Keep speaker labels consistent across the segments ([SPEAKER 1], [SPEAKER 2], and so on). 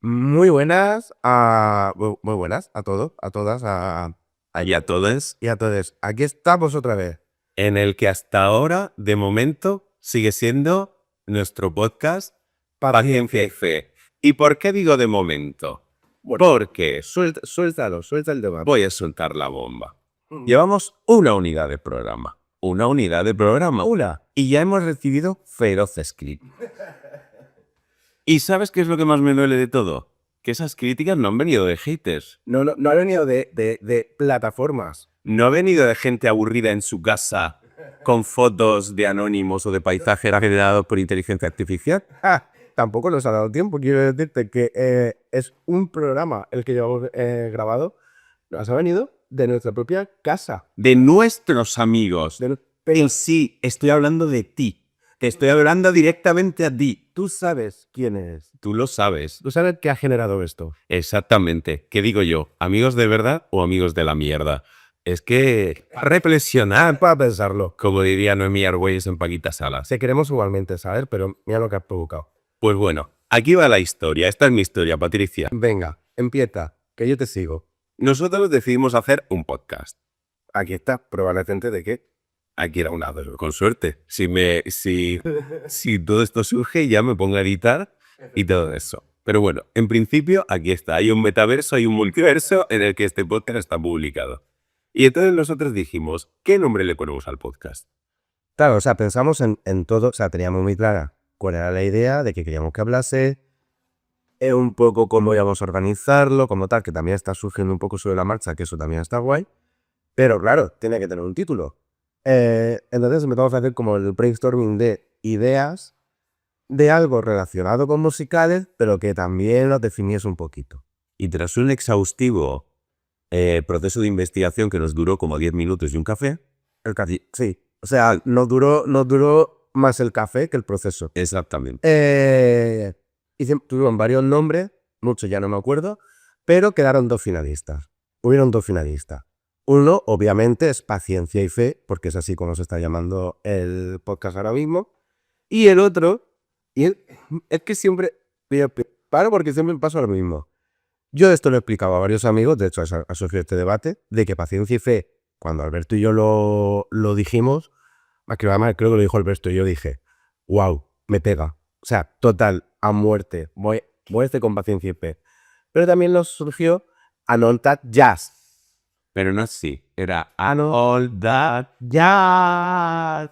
[SPEAKER 1] Muy buenas muy buenas a todos, a todas,
[SPEAKER 2] Y a todos,
[SPEAKER 1] y a todos. Aquí estamos otra vez.
[SPEAKER 2] en el que hasta ahora, de momento, sigue siendo nuestro podcast Paciencia y Fe. ¿Y por qué digo de momento? Porque
[SPEAKER 1] Suéltalo, suelta el tema.
[SPEAKER 2] voy a soltar la bomba. Llevamos una unidad de programa. Una unidad de programa.
[SPEAKER 1] Una.
[SPEAKER 2] Y ya hemos recibido feroces críticas. ¿Y sabes qué es lo que más me duele de todo? Que esas críticas no han venido de haters.
[SPEAKER 1] No ha venido de plataformas.
[SPEAKER 2] No ha venido de gente aburrida en su casa con fotos de anónimos o de paisajes generados por inteligencia artificial.
[SPEAKER 1] Tampoco nos ha dado tiempo. Quiero decirte que es un programa el que llevamos grabado. Nos ha venido de nuestra propia casa.
[SPEAKER 2] De nuestros amigos. Pero sí, estoy hablando de ti. Te estoy hablando directamente a ti.
[SPEAKER 1] Tú sabes quién es.
[SPEAKER 2] Tú lo sabes.
[SPEAKER 1] Tú sabes qué ha generado esto.
[SPEAKER 2] Exactamente. ¿Qué digo yo? ¿Amigos de verdad o amigos de la mierda? Es que reflexionar,
[SPEAKER 1] Para pensarlo.
[SPEAKER 2] como diría Noemí Argüelles en Paquita Salas.
[SPEAKER 1] Se queremos igualmente saber, pero mira lo que has provocado.
[SPEAKER 2] Pues bueno, aquí va la historia. Esta es mi historia, Patricia.
[SPEAKER 1] Venga, empieza, que yo te sigo.
[SPEAKER 2] Nosotros decidimos hacer un podcast.
[SPEAKER 1] Aquí está, prueba latente de que
[SPEAKER 2] Aquí era una con suerte. Si todo esto surge, ya me pongo a editar y todo eso. Pero bueno, en principio, aquí está. Hay un metaverso, hay un multiverso en el que este podcast está publicado. Y entonces nosotros dijimos, ¿qué nombre le ponemos al podcast?
[SPEAKER 1] Claro, o sea, pensamos en todo, o sea, teníamos muy clara cuál era la idea de que queríamos que hablase, un poco cómo íbamos a organizarlo, como tal, que también está surgiendo un poco sobre la marcha, que eso también está guay. Pero claro, tiene que tener un título. Entonces empezamos a hacer como el brainstorming de ideas de algo relacionado con musicales, pero que también los definiese un poquito.
[SPEAKER 2] Y tras un exhaustivo proceso de investigación que nos duró como 10 minutos y un café.
[SPEAKER 1] Sí, o sea, nos duró más el café que el proceso.
[SPEAKER 2] Exactamente.
[SPEAKER 1] Tuvieron varios nombres, muchos ya no me acuerdo, pero quedaron dos finalistas. Hubieron dos finalistas. Uno, obviamente, es Paciencia y Fe, porque es así como se está llamando el podcast ahora mismo. Y el otro, es que siempre, paro porque siempre me pasa lo mismo. Yo esto lo he explicado a varios amigos, de hecho ha surgido este debate, de que Paciencia y Fe, cuando Alberto y yo lo dijimos, además creo que lo dijo Alberto y yo dije, wow, me pega. O sea, total, a muerte, muerte con Paciencia y Fe. Pero también nos surgió All That Jazz.
[SPEAKER 2] Pero no así, era All That
[SPEAKER 1] Jazz.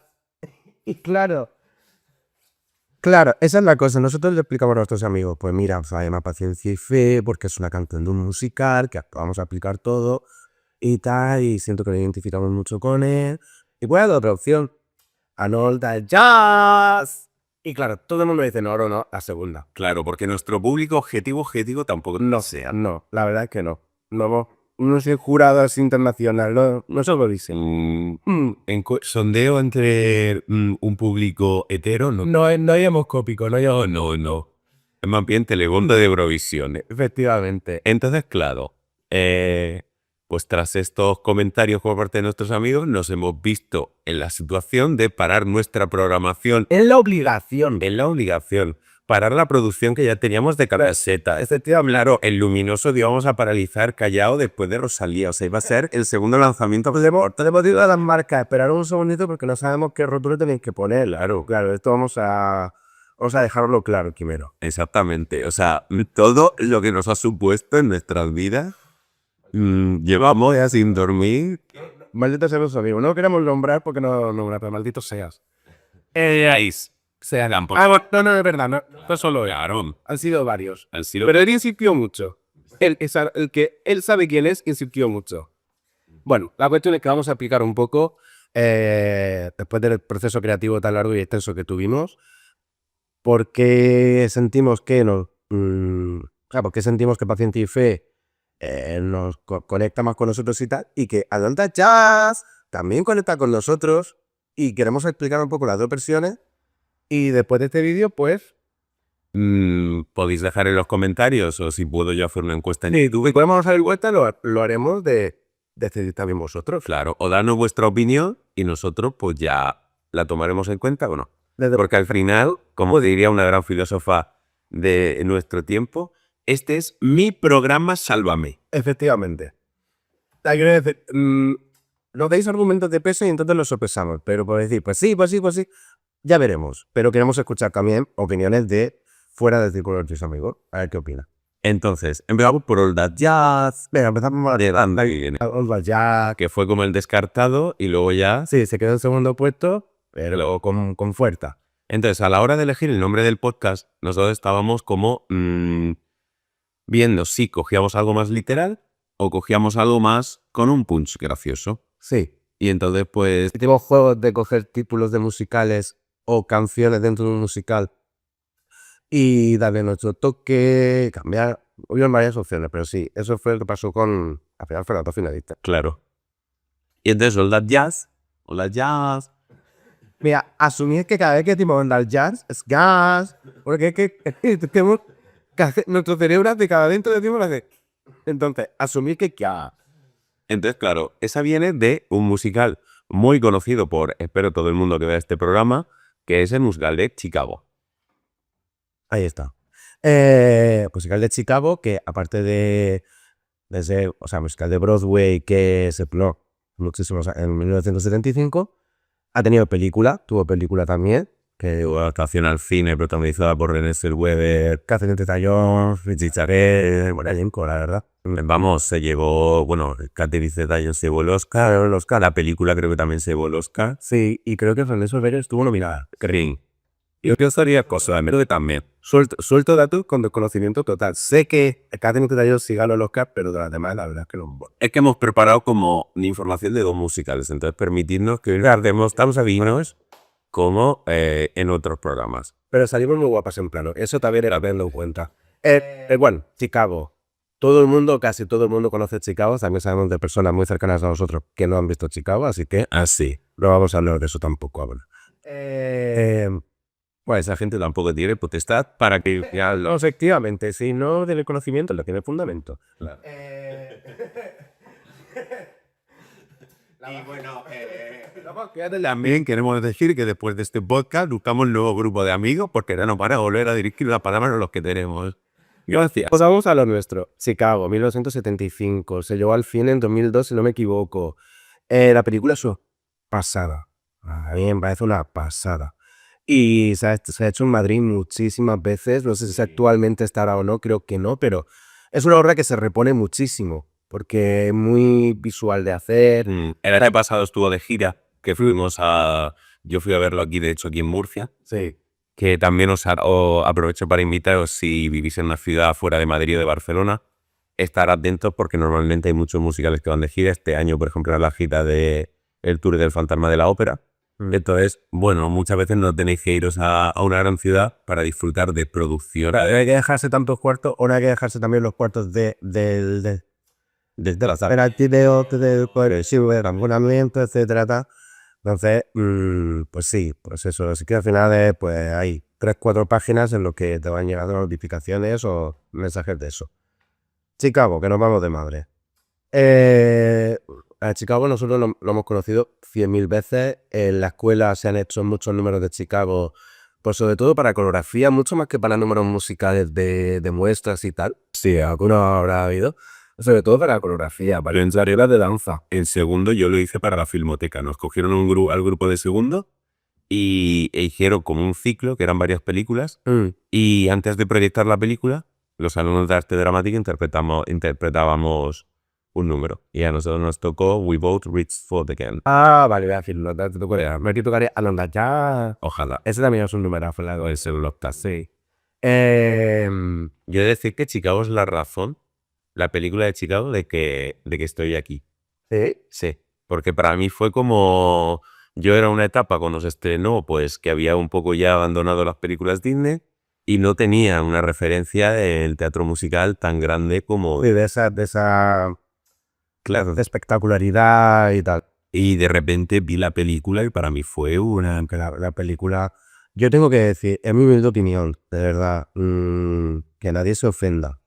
[SPEAKER 1] Y claro, esa es la cosa. Nosotros le explicamos a nuestros amigos, pues mira, se llama Paciencia y Fe, porque es una canción de un musical, que vamos a aplicar todo y tal, y siento que lo identificamos mucho con él. Y pues hay otra opción, All That Jazz. Y claro, todo el mundo dice, no, la segunda.
[SPEAKER 2] Claro, porque nuestro público objetivo tampoco
[SPEAKER 1] no sea. No, la verdad es que no. No soy jurado así internacional, no se lo dicen.
[SPEAKER 2] Sondeo entre un público hetero, no.
[SPEAKER 1] No hay hemoscópico,
[SPEAKER 2] No. Es más bien telegonda de Eurovisión.
[SPEAKER 1] Efectivamente.
[SPEAKER 2] Entonces, claro, pues tras estos comentarios por parte de nuestros amigos, nos hemos visto en la situación de parar nuestra programación.
[SPEAKER 1] En la obligación.
[SPEAKER 2] Parar la producción que ya teníamos de Caseta. Claro, el Luminoso íbamos a paralizar Callao después de Rosalía. O sea, iba a ser el segundo lanzamiento.
[SPEAKER 1] Tenemos que ir a las marcas, esperar un segundito porque no sabemos qué rótulo tenéis que poner. Claro, esto vamos a dejarlo claro primero.
[SPEAKER 2] Exactamente. O sea, todo lo que nos ha supuesto en nuestras vidas, llevamos ya sin dormir.
[SPEAKER 1] Malditos sean los amigos. No queremos nombrar porque no nombrar, pero malditos seas.
[SPEAKER 2] Sean
[SPEAKER 1] No, es verdad, no solo
[SPEAKER 2] Claro.
[SPEAKER 1] han sido varios. Pero él insistió mucho. El que él sabe quién es, insistió mucho. Bueno, la cuestión es que vamos a explicar un poco, después del proceso creativo tan largo y extenso que tuvimos, por qué sentimos que porque sentimos que Paciencia y Fe nos conecta más con nosotros y tal, y que All That Jazz también conecta con nosotros, y queremos explicar un poco las dos versiones. Y después de este vídeo, pues...
[SPEAKER 2] podéis dejar en los comentarios, o si puedo yo hacer una encuesta en YouTube.
[SPEAKER 1] Si podemos hacer encuesta, lo haremos de decidir también vosotros.
[SPEAKER 2] Claro, o darnos vuestra opinión y nosotros pues ya la tomaremos en cuenta o no. Porque al final, como diría una gran filósofa de nuestro tiempo, Este es mi programa Sálvame.
[SPEAKER 1] Efectivamente. Quiero decir, nos dais argumentos de peso y entonces los sopesamos, pero por decir, pues sí, ya veremos. Pero queremos escuchar también opiniones de fuera del círculo de tus amigos. A ver qué opina.
[SPEAKER 2] Entonces, empezamos por All That Jazz.
[SPEAKER 1] Venga, empezamos a ya.
[SPEAKER 2] Que fue como el descartado y luego ya...
[SPEAKER 1] Sí, se quedó en segundo puesto, pero con fuerza.
[SPEAKER 2] Entonces, a la hora de elegir el nombre del podcast, nosotros estábamos como viendo si cogíamos algo más literal o cogíamos algo más con un punch gracioso.
[SPEAKER 1] Sí.
[SPEAKER 2] Y entonces, pues...
[SPEAKER 1] Hicimos juegos de coger títulos de musicales o canciones dentro de un musical y darle nuestro toque, cambiar. Hubieron varias opciones, pero sí, eso fue lo que pasó con... Al final fueron dos finalistas.
[SPEAKER 2] Claro. Y entonces, All That Jazz.
[SPEAKER 1] Mira, asumir que cada vez que decimos andar jazz es gas, porque es que nuestro cerebro hace cada dentro decimos hace. Entonces, asumir que ya.
[SPEAKER 2] Entonces, claro, esa viene de un musical muy conocido por, espero todo el mundo que vea este programa, que es el musical de Chicago.
[SPEAKER 1] Ahí está. Musical de Chicago, que aparte de ser, o sea, musical de Broadway, que se plantó muchísimos en 1975, ha tenido película, tuvo película también, que
[SPEAKER 2] Tuvo adaptación al cine protagonizada por René Zellweger,
[SPEAKER 1] Catherine Zeta-Jones, Richie Charest, buen elenco, la verdad.
[SPEAKER 2] Vamos, se llevó, bueno, Catherine Zeta-Jones se llevó el Oscar, la película creo que también se llevó el Oscar.
[SPEAKER 1] Sí, y creo que René Zellweger estuvo nominada.
[SPEAKER 2] Green. Yo pensaría cosas, creo que también.
[SPEAKER 1] Suelto datos con desconocimiento total. Sé que Catherine Zeta-Jones sí ganó el Oscar, pero de las demás la verdad es que no.
[SPEAKER 2] Es que hemos preparado como información de dos musicales, entonces permitirnos que guardemos tan sabinos como en otros programas.
[SPEAKER 1] Pero salimos muy guapas en plano, eso también era tenerlo en cuenta. Bueno, Chicago. Todo el mundo, casi todo el mundo conoce Chicago, también sabemos de personas muy cercanas a nosotros que no han visto Chicago, así que
[SPEAKER 2] Así.
[SPEAKER 1] no vamos a hablar de eso tampoco ahora.
[SPEAKER 2] Bueno, esa gente tampoco tiene potestad para que ya
[SPEAKER 1] No, efectivamente, si no tiene conocimiento, lo tiene fundamento.
[SPEAKER 2] Claro. Y bueno, también queremos decir que después de este podcast buscamos un nuevo grupo de amigos porque ya nos van a volver a dirigir la palabra a los que tenemos. Gracias.
[SPEAKER 1] Pues vamos a lo nuestro. Chicago, 1975. Se llevó al cine en 2002, si no me equivoco. La película es pasada. A mí me parece una pasada. Y se ha hecho en Madrid muchísimas veces. No sé si actualmente estará o no, creo que no, pero es una obra que se repone muchísimo. Porque es muy visual de hacer.
[SPEAKER 2] El año pasado estuvo de gira, que fuimos a... Yo fui a verlo aquí, de hecho, aquí en Murcia.
[SPEAKER 1] Sí.
[SPEAKER 2] Que también os aprovecho para invitaros, si vivís en una ciudad fuera de Madrid o de Barcelona, estar atentos porque normalmente hay muchos musicales que van de gira. Este año, por ejemplo, era la gira de el Tour del Fantasma de la Ópera. Entonces, bueno, muchas veces no tenéis que iros a una gran ciudad para disfrutar de producción.
[SPEAKER 1] Claro, no hay que dejarse tantos cuartos, o no hay que dejarse también los cuartos de la sala de abonamiento, etcétera. Entonces, pues sí, pues eso. Así que al final pues hay 3-4 páginas en las que te van llegando notificaciones o mensajes de eso. Chicago, que nos vamos de madre. A Chicago nosotros lo hemos conocido 100.000 veces. En la escuela se han hecho muchos números de Chicago, pues sobre todo para coreografía, mucho más que para números musicales de muestras y tal. Sí, alguno habrá habido. Sobre todo para la coreografía, para ensayos de danza.
[SPEAKER 2] El segundo yo lo hice para la Filmoteca. Nos cogieron al grupo de segundo e hicieron como un ciclo, que eran varias películas. Y antes de proyectar la película, los alumnos de arte dramática interpretábamos un número. Y a nosotros nos tocó We Both Reached for the Can.
[SPEAKER 1] Ah, vale, voy a decirlo. Te tocaría. Me tocaría Alondra ya.
[SPEAKER 2] Ojalá.
[SPEAKER 1] Ese también es un numerazo, el
[SPEAKER 2] Ese lo octavo.
[SPEAKER 1] sí.
[SPEAKER 2] Yo he de decir que Chicago es la razón, la película de Chicago, de que estoy aquí.
[SPEAKER 1] ¿Sí?
[SPEAKER 2] Sí. Porque para mí fue como... Yo era una etapa cuando se estrenó, pues que había un poco ya abandonado las películas Disney y no tenía una referencia del teatro musical tan grande como...
[SPEAKER 1] Sí, de esa
[SPEAKER 2] Claro.
[SPEAKER 1] de espectacularidad y tal.
[SPEAKER 2] Y de repente vi la película y para mí fue una...
[SPEAKER 1] La película... Yo tengo que decir, en mi humilde opinión, de verdad, que nadie se ofenda.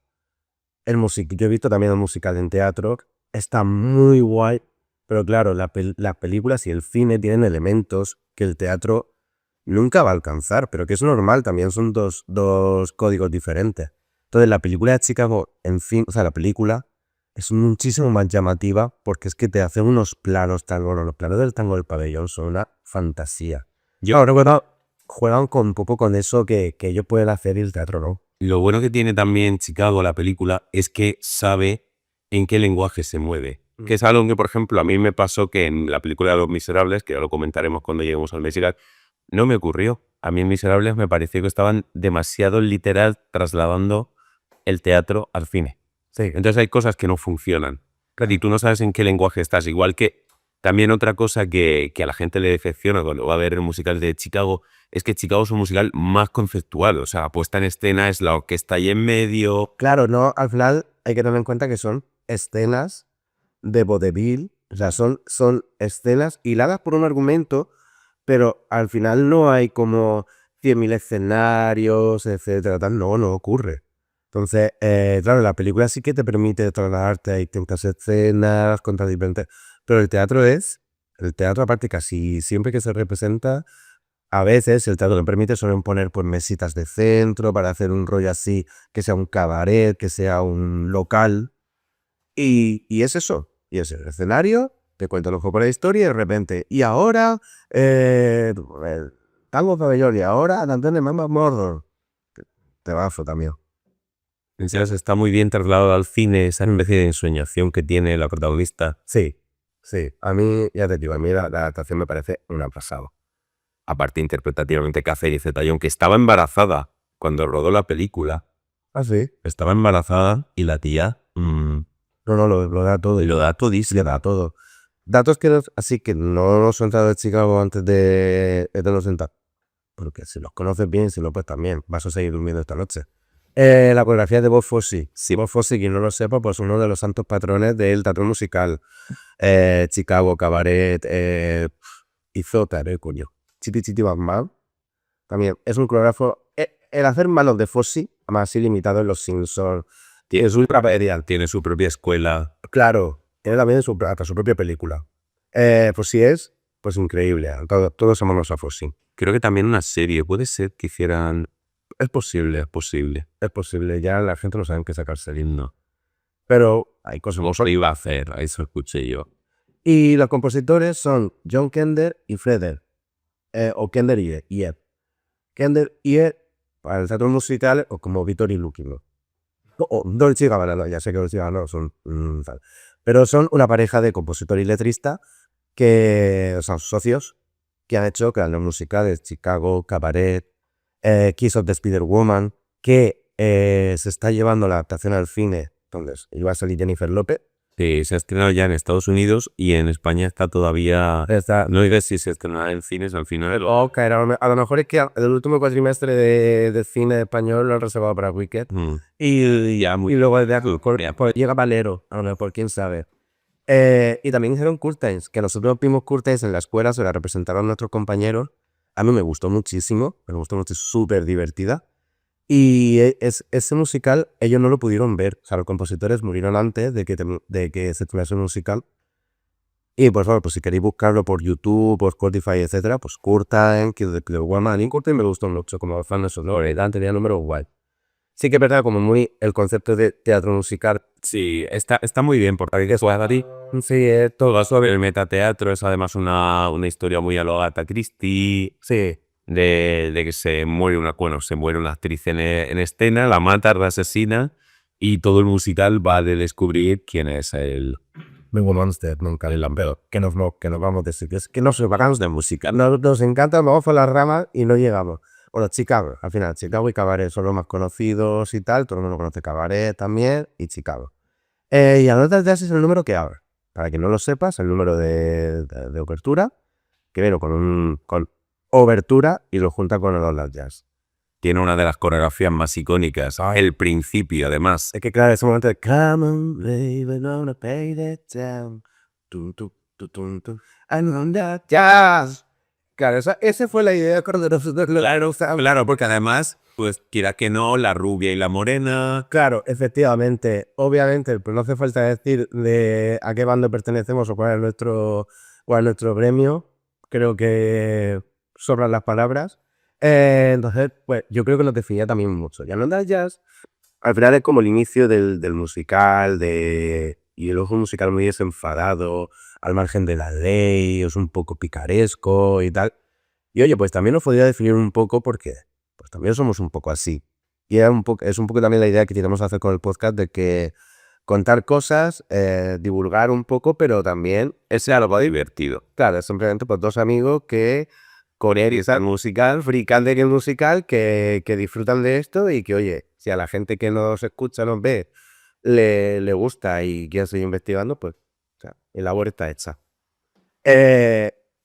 [SPEAKER 1] Yo he visto también el musical en teatro, está muy guay, pero claro, las películas y el cine tienen elementos que el teatro nunca va a alcanzar, pero que es normal, también son dos códigos diferentes. Entonces la película de Chicago, en fin, o sea, la película es muchísimo más llamativa porque es que te hacen unos planos tan buenos. Los planos del tango del pabellón son una fantasía. Yo recuerdo, juegan un poco con eso que ellos pueden hacer y el teatro no.
[SPEAKER 2] Lo bueno que tiene también Chicago, la película, es que sabe en qué lenguaje se mueve. Que es algo que, por ejemplo, a mí me pasó que en la película de Los Miserables, que ya lo comentaremos cuando lleguemos al musical, no me ocurrió. A mí en Miserables me pareció que estaban demasiado literal trasladando el teatro al cine.
[SPEAKER 1] Sí.
[SPEAKER 2] Entonces hay cosas que no funcionan. Y tú no sabes en qué lenguaje estás. Igual que también otra cosa que a la gente le decepciona cuando va a ver el musical de Chicago es que Chicago es un musical más conceptual. O sea, la puesta en escena es la orquesta ahí en medio.
[SPEAKER 1] Claro, no, al final hay que tener en cuenta que son escenas de vodevil, o sea, son escenas hiladas por un argumento, pero al final no hay como 100.000 escenarios, etcétera, tal, no ocurre. Entonces, claro, la película sí que te permite trasladarte a distintas escenas, contar diferentes, pero el teatro aparte casi siempre que se representa, a veces el teatro no permite solo poner pues mesitas de centro para hacer un rollo así, que sea un cabaret, que sea un local, y es eso, y es el escenario, te cuenta un poco la historia y de repente, y ahora, el tango pabellón, y ahora Dante de Mama Mordor. Te bajo también.
[SPEAKER 2] Entonces está muy bien trasladado al cine esa especie de ensoñación que tiene la protagonista.
[SPEAKER 1] Sí. A mí, ya te digo, a mí la adaptación me parece una pasada.
[SPEAKER 2] Aparte interpretativamente Catherine Zeta-Jones, que estaba embarazada cuando rodó la película.
[SPEAKER 1] ¿Ah, sí?
[SPEAKER 2] Estaba embarazada y la tía
[SPEAKER 1] No, lo da todo.
[SPEAKER 2] lo da todísimo.
[SPEAKER 1] Le da todo. Datos que así que no los he entrado de Chicago antes de los sentar. Porque si los conoces bien, si no, pues también vas a seguir durmiendo esta noche. La coreografía de Bob Fosse. Sí, Bob Fosse, quien no lo sepa, pues uno de los santos patrones del teatro musical. Chicago, Cabaret, hizo coño. Chitty Chitty Bang Bang. También es un coreógrafo. El hacer malos de Fosse, además ilimitado en Los Simpsons.
[SPEAKER 2] Tiene su propia escuela.
[SPEAKER 1] Claro, tiene también hasta su propia película. Pues sí es, pues increíble. Todos amamos a Fosse.
[SPEAKER 2] Creo que también una serie. Puede ser que hicieran...
[SPEAKER 1] Es posible.
[SPEAKER 2] Es posible.
[SPEAKER 1] Ya la gente no sabe en qué sacarse el himno. Pero hay cosas
[SPEAKER 2] como lo iba a hacer. Eso escuché yo.
[SPEAKER 1] Y los compositores son John Kender y Freder. O Kender y Ed. Kender y Ed para el teatro musical o como Víctor y Luquino. O Dolce y Gabbana, ya sé que Dolce y Gabbana son tal. Pero son una pareja de compositor y letrista que son socios que han hecho grandes musicales, Chicago, Cabaret, Kiss of the Spider-Woman, que se está llevando la adaptación al cine, donde iba a salir Jennifer López.
[SPEAKER 2] Sí, se ha estrenado ya en Estados Unidos y en España está todavía... No digas si se estrenará en cines al final.
[SPEAKER 1] A lo mejor es que el último cuatrimestre de cine español lo han reservado para Wicked. Y luego pues llega Valero, a lo mejor, quién sabe. Y también hicieron Curtains, que nosotros vimos Curtains en la escuela, se la representaron nuestros compañeros. A mí me gustó muchísimo, es súper divertida. Y ese musical, ellos no lo pudieron ver. O sea, los compositores murieron antes de que se tuviese un musical. Y por favor, pues si queréis buscarlo por YouTube, por Spotify, etcétera, pues Curtain, Kill the Woman. Y Curtain me gustó mucho como fan de sonoro, tenía números guay. Sí que es verdad, como muy el concepto de teatro musical.
[SPEAKER 2] Sí, está muy bien, porque hay que jugar a ti.
[SPEAKER 1] Sí, es todo.
[SPEAKER 2] Sobre el metateatro es además una historia muy a lo Agatha Christie.
[SPEAKER 1] Sí.
[SPEAKER 2] De que se muere una actriz en escena, la mata, la asesina, y todo el musical va de descubrir quién es el...
[SPEAKER 1] Vengo Monster, nunca el lampero. Que nos vamos de sitios, que nos separamos de música. Nos encanta, vamos por las ramas y no llegamos. Bueno, Chicago, al final, Chicago y Cabaret son los más conocidos y tal, todo el mundo conoce Cabaret también y Chicago. Y Anotas Jazz es el número que abre. Para que no lo sepas, el número de obertura, que viene con obertura y lo junta con el All That Jazz.
[SPEAKER 2] Tiene una de las coreografías más icónicas, el principio además.
[SPEAKER 1] Es que claro, ese momento de Come on baby, gonna pay that down. And on that jazz. Claro, esa fue la idea cuando nosotros
[SPEAKER 2] Claro, porque además, pues quiera que no, la rubia y la morena.
[SPEAKER 1] Claro, efectivamente. Obviamente, pues no hace falta decir de a qué bando pertenecemos o cuál es nuestro gremio. Creo que sobran las palabras. Entonces, pues yo creo que nos definía también mucho. Ya no das jazz, Al final es como el inicio del musical, y luego un musical muy desenfadado, al margen de la ley, es un poco picaresco y tal. Y oye, pues también nos podría definir un poco porque pues también somos un poco así. Y es un poco también la idea que queremos hacer con el podcast de que contar cosas, divulgar un poco, pero también,
[SPEAKER 2] Ese es algo divertido.
[SPEAKER 1] claro, es simplemente pues dos amigos que con el musical, frican de el musical, que disfrutan de esto y que, oye, si a la gente que nos escucha, nos ve, le gusta y quiere seguir investigando, pues, o sea, la labor está hecha.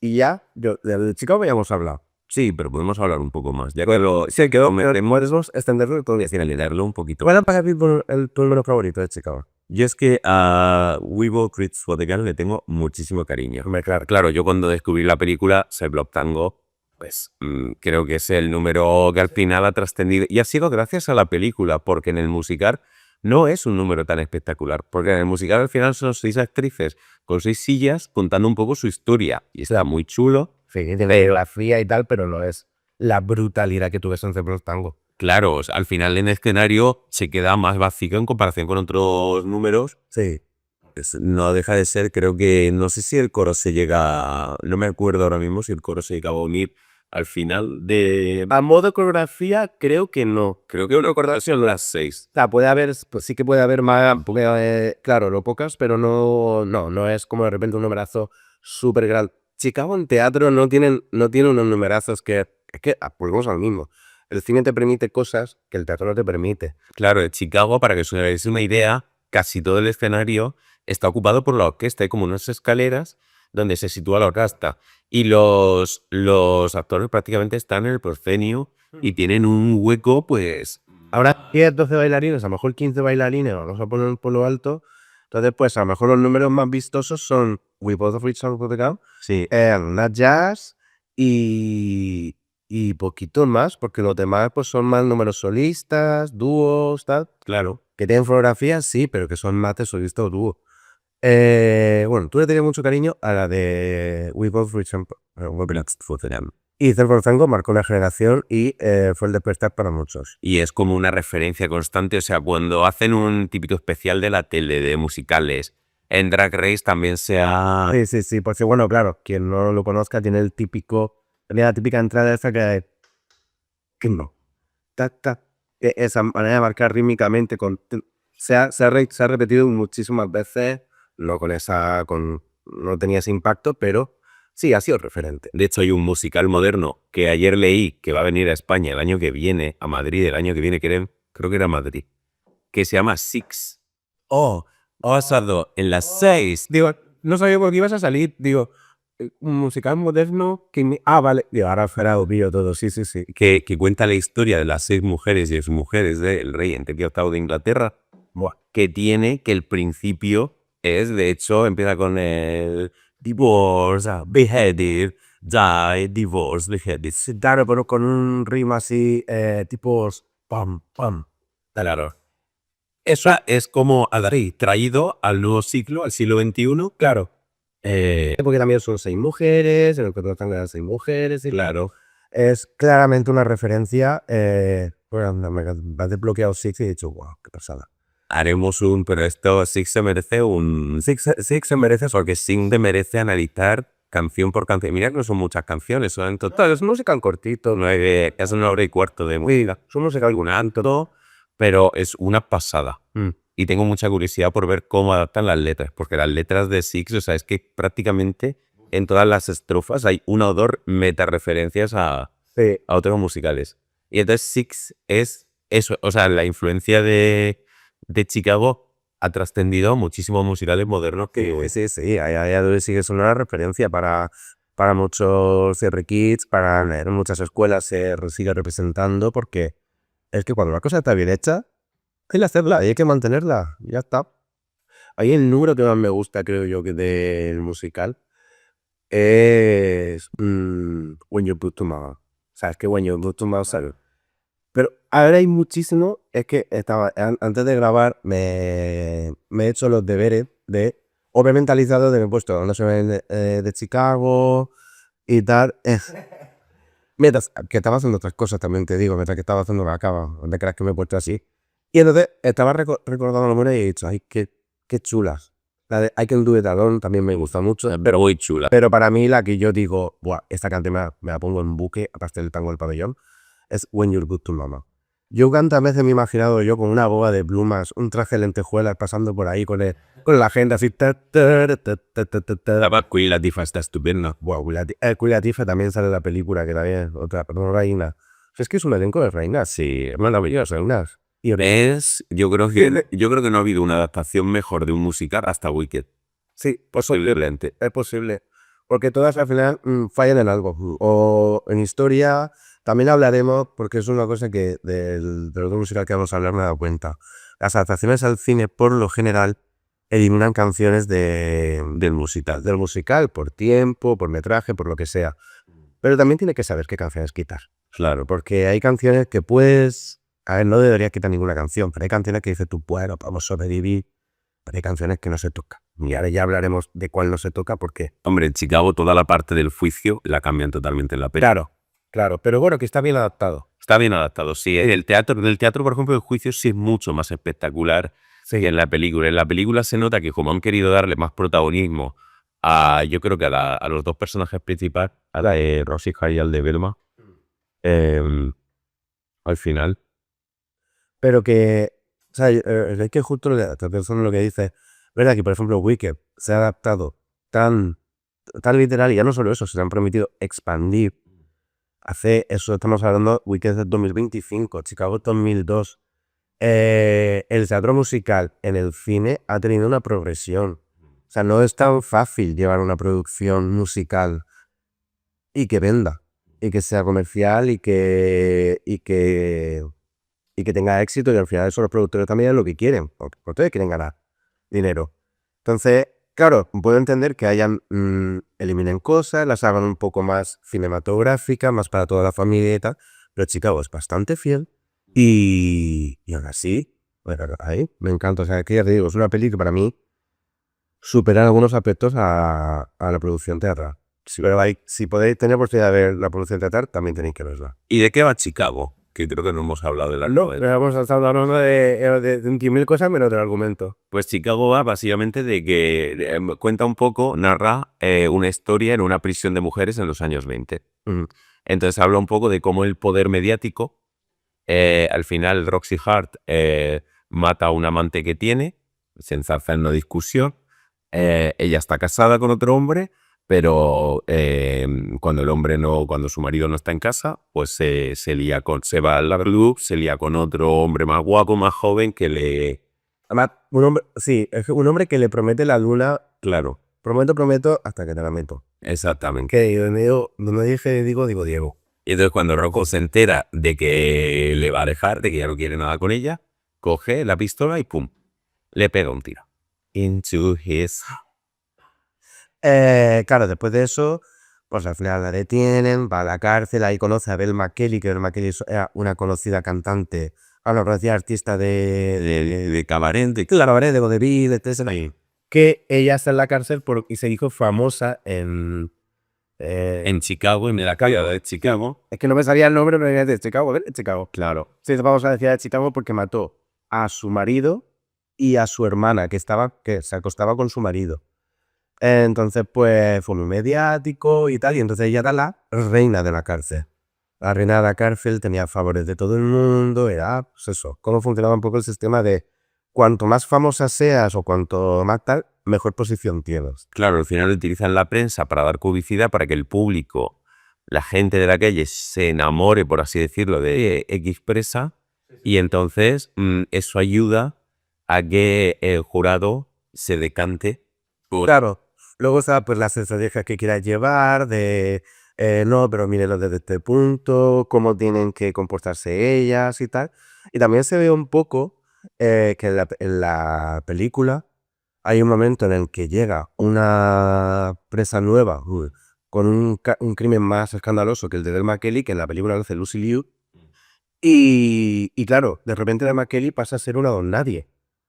[SPEAKER 1] Y ya, del Chicago ya hemos hablado.
[SPEAKER 2] Sí, pero podemos hablar un poco más. Ya cuando se quedó,
[SPEAKER 1] Podemos extenderlo y todo.
[SPEAKER 2] voy a leerlo un poquito.
[SPEAKER 1] ¿Cuál es para ti tu número favorito de Chicago?
[SPEAKER 2] Yo es que a We Both Reach for the Girl le tengo muchísimo cariño.
[SPEAKER 1] Hombre, claro.
[SPEAKER 2] Claro, yo cuando descubrí la película, Save Love Tango, pues creo que es el número que al final ha trascendido. Y ha sido gracias a la película, porque en el musical no es un número tan espectacular. Porque en el musical al final son 6 actrices con 6 sillas contando un poco su historia. Y está muy chulo.
[SPEAKER 1] Sí, tiene la fría y tal, pero no es la brutalidad que tuve en Cepros Tango.
[SPEAKER 2] Claro, o sea, al final en el escenario se queda más vacío en comparación con otros números.
[SPEAKER 1] Sí.
[SPEAKER 2] No deja de ser, creo que, no sé si el coro se llega, no me acuerdo ahora mismo si el coro se llegaba a unir al final de...
[SPEAKER 1] A modo coreografía, creo que no.
[SPEAKER 2] Creo que recordar son las 6.
[SPEAKER 1] O sea, puede haber, pues sí que puede haber más, claro, no pocas, pero no es como de repente un numerazo súper grande. Chicago en teatro no tiene unos numerazos es que volvemos al mismo. El cine te permite cosas que el teatro no te permite.
[SPEAKER 2] Claro, de Chicago, para que os hagáis una idea, casi todo el escenario está ocupado por la orquesta. Hay como unas escaleras donde se sitúa la orquesta. Y los actores prácticamente están en el proscenio y tienen un hueco, pues...
[SPEAKER 1] Ahora 10, 12 bailarines, a lo mejor 15 bailarines, vamos a poner por lo alto. Entonces, pues a lo mejor los números más vistosos son We Both Reach for the Girl,
[SPEAKER 2] Sí,
[SPEAKER 1] Nat Jazz y poquitos más, porque los demás pues son más números solistas, dúos, tal.
[SPEAKER 2] claro.
[SPEAKER 1] Que tienen fotografías, sí, pero que son más de solista o dúo. Bueno, tú le tenías mucho cariño a la de We Both Reach for the Girl. Y Cepros Tango marcó una generación y fue el despertar para muchos.
[SPEAKER 2] Y es como una referencia constante, o sea, cuando hacen un típico especial de la tele, de musicales, en Drag Race también se ha...
[SPEAKER 1] Sí, porque bueno, claro, quien no lo conozca tiene tiene la típica entrada esa que no, esa manera de marcar rítmicamente, se ha repetido muchísimas veces, no no tenía ese impacto, pero sí, ha sido referente.
[SPEAKER 2] De hecho, hay un musical moderno que ayer leí que va a venir a España el año que viene, a Madrid el año que viene, creo que era Madrid, que se llama Six.
[SPEAKER 1] Oh,
[SPEAKER 2] Ha pasado en las 6.
[SPEAKER 1] digo, no sabía por qué ibas a salir, digo, un musical moderno vale, digo, ahora fuera obvio todo, sí.
[SPEAKER 2] Que cuenta la historia de las 6 mujeres y exmujeres del rey Enrique VIII de Inglaterra,
[SPEAKER 1] Buah.
[SPEAKER 2] que tiene que el principio es, de hecho, empieza con el divorce, beheaded, die, divorce, beheaded.
[SPEAKER 1] Claro, pero con un ritmo así, tipo pam, pam.
[SPEAKER 2] Claro. Eso es como Adri, traído al nuevo siglo, al siglo XXI.
[SPEAKER 1] Claro. Porque también son 6 mujeres, en el que están las 6 mujeres.
[SPEAKER 2] Claro.
[SPEAKER 1] Es claramente una referencia. Bueno, me ha desbloqueado Six y he dicho, wow, qué pasada.
[SPEAKER 2] Haremos pero esto Six se merece Six se merece, porque Six te merece analizar canción por canción. Mira que no son muchas canciones, son en total,
[SPEAKER 1] Es música en cortito.
[SPEAKER 2] es 1 hora y cuarto de música.
[SPEAKER 1] Es música en
[SPEAKER 2] Todo, pero es una pasada. Y tengo mucha curiosidad por ver cómo adaptan las letras, porque las letras de Six, o sea, es que prácticamente en todas las estrofas hay una o dos meta-referencias a otros musicales. Y entonces Six es eso, o sea, la influencia de Chicago ha trascendido a muchísimos musicales modernos que...
[SPEAKER 1] Sí. A día de hoy sigue siendo una referencia para muchos CR-Kids, en muchas escuelas se sigue representando, porque es que cuando una cosa está bien hecha, hay que hacerla y hay que mantenerla. Ya está. Ahí el número que más me gusta, creo yo, que del musical es When You Put to Mama. O sea, es que When You Put to Mama, ¿sabes? Pero ahora hay muchísimo. Es que antes de grabar me he hecho los deberes o me he mentalizado de que he puesto una semana de Chicago y tal. Mientras que estaba haciendo otras cosas, también te digo, mientras que estaba haciendo la cama, no te creas que me he puesto así. Y entonces estaba recordando la memoria y he dicho, ay, qué chulas. La de I Can Do It Alone también me gusta mucho.
[SPEAKER 2] Pero muy chula.
[SPEAKER 1] Pero para mí la que yo digo, buah, esta canción me la pongo en buque, aparte del tango del pabellón, es When You're Good to Mama. Yo cuántas veces me he imaginado yo con una boa de plumas, un traje de lentejuelas pasando por ahí con la agenda así.
[SPEAKER 2] La Queen Latifah está estupenda.
[SPEAKER 1] Wow, Queen Latifah también sale en la película, que también es otra, perdón, reina. Es que es un elenco de reinas, sí, es maravilloso, reinas. Y
[SPEAKER 2] ¿Ves? Yo creo que no ha habido una adaptación mejor de un musical hasta Wicked.
[SPEAKER 1] sí,
[SPEAKER 2] Posiblemente.
[SPEAKER 1] es posible. Porque todas al final fallan en algo. O en historia, también hablaremos, porque es una cosa que del otro musical que vamos a hablar me he dado cuenta. Las adaptaciones al cine, por lo general, eliminan canciones del musical, por tiempo, por metraje, por lo que sea. Pero también tiene que saber qué canciones quitar.
[SPEAKER 2] Claro.
[SPEAKER 1] Porque hay canciones que puedes... A ver, no deberías quitar ninguna canción, pero hay canciones que dices tú, bueno, vamos a sobrevivir. Pero hay canciones que no se tocan. Y ahora ya hablaremos de cuál no se toca, porque...
[SPEAKER 2] Hombre, en Chicago toda la parte del juicio la cambian totalmente en la película.
[SPEAKER 1] Claro, pero bueno, que está bien adaptado.
[SPEAKER 2] Está bien adaptado, sí. Del teatro, por ejemplo, el juicio sí es mucho más espectacular que en la película. En la película se nota que como han querido darle más protagonismo yo creo que a los dos personajes principales, a la de Rosie Hart y al de Velma, al final.
[SPEAKER 1] Pero que... O sea, es que justo lo que dice, verdad que por ejemplo Wicked se ha adaptado tan literal, y ya no solo eso, se han permitido expandir. Hace eso, estamos hablando, Wicked es 2025, Chicago 2002. El teatro musical en el cine ha tenido una progresión. O sea, no es tan fácil llevar una producción musical y que venda, y que sea comercial y que tenga éxito, y al final eso los productores también es lo que quieren, porque ustedes quieren ganar dinero. Entonces, claro, puedo entender que eliminen cosas, las hagan un poco más cinematográficas, más para toda la familia y tal, pero Chicago es bastante fiel y aún así, bueno, ahí me encanta. O sea, que ya te digo, es una peli que para mí supera en algunos aspectos a la producción teatral. Pero si podéis tener oportunidad de ver la producción teatral, también tenéis que verla.
[SPEAKER 2] ¿Y de qué va Chicago? Que creo que no hemos hablado de la
[SPEAKER 1] No, pero hemos estado hablando de 10.000 cosas menos del argumento.
[SPEAKER 2] Pues Chicago va básicamente de que cuenta un poco, narra una historia en una prisión de mujeres en los años 20. Entonces habla un poco de cómo el poder mediático, al final Roxy Hart mata a un amante que tiene, se enzarza en una discusión, ella está casada con otro hombre, pero cuando su marido no está en casa, pues se va al club, se lía con otro hombre más guapo, más joven que le...
[SPEAKER 1] Además, es un hombre que le promete la luna,
[SPEAKER 2] Claro,
[SPEAKER 1] prometo, hasta que te la meto.
[SPEAKER 2] exactamente.
[SPEAKER 1] Que donde dije, digo Diego.
[SPEAKER 2] Y entonces cuando Rocco se entera de que le va a dejar, de que ya no quiere nada con ella, coge la pistola y ¡pum! Le pega un tiro. Into his...
[SPEAKER 1] Claro, después de eso, pues al final la detienen, va a la cárcel, ahí conoce a Belma Kelly, que Belma Kelly era una conocida cantante, una conocida artista
[SPEAKER 2] de cabaret, de
[SPEAKER 1] cabaret, de vodevil, etc. Que ella está en la cárcel y se hizo famosa en
[SPEAKER 2] Chicago, en la calle de Chicago.
[SPEAKER 1] Es que no me salía el nombre, pero era de Chicago, ¿ves? Chicago.
[SPEAKER 2] Claro.
[SPEAKER 1] Sí, vamos a decir de Chicago porque mató a su marido y a su hermana, que se acostaba con su marido. Entonces, pues, fue muy mediático y tal, y entonces ella era la reina de la cárcel. La reina de la cárcel tenía favores de todo el mundo, era, pues eso, cómo funcionaba un poco el sistema de cuanto más famosa seas o cuanto más tal, mejor posición tienes.
[SPEAKER 2] Claro, al final utilizan la prensa para dar publicidad, para que el público, la gente de la calle, se enamore, por así decirlo, de X presa, y entonces eso ayuda a que el jurado se decante.
[SPEAKER 1] Claro. Luego está pues las estrategias que quieras llevar, no, pero mírenlo desde este punto, cómo tienen que comportarse ellas y tal. Y también se ve un poco que en la película hay un momento en el que llega una presa nueva con un crimen más escandaloso que el de Delma Kelly, que en la película lo hace Lucy Liu. Y claro, de repente Delma Kelly pasa a ser una don nadie.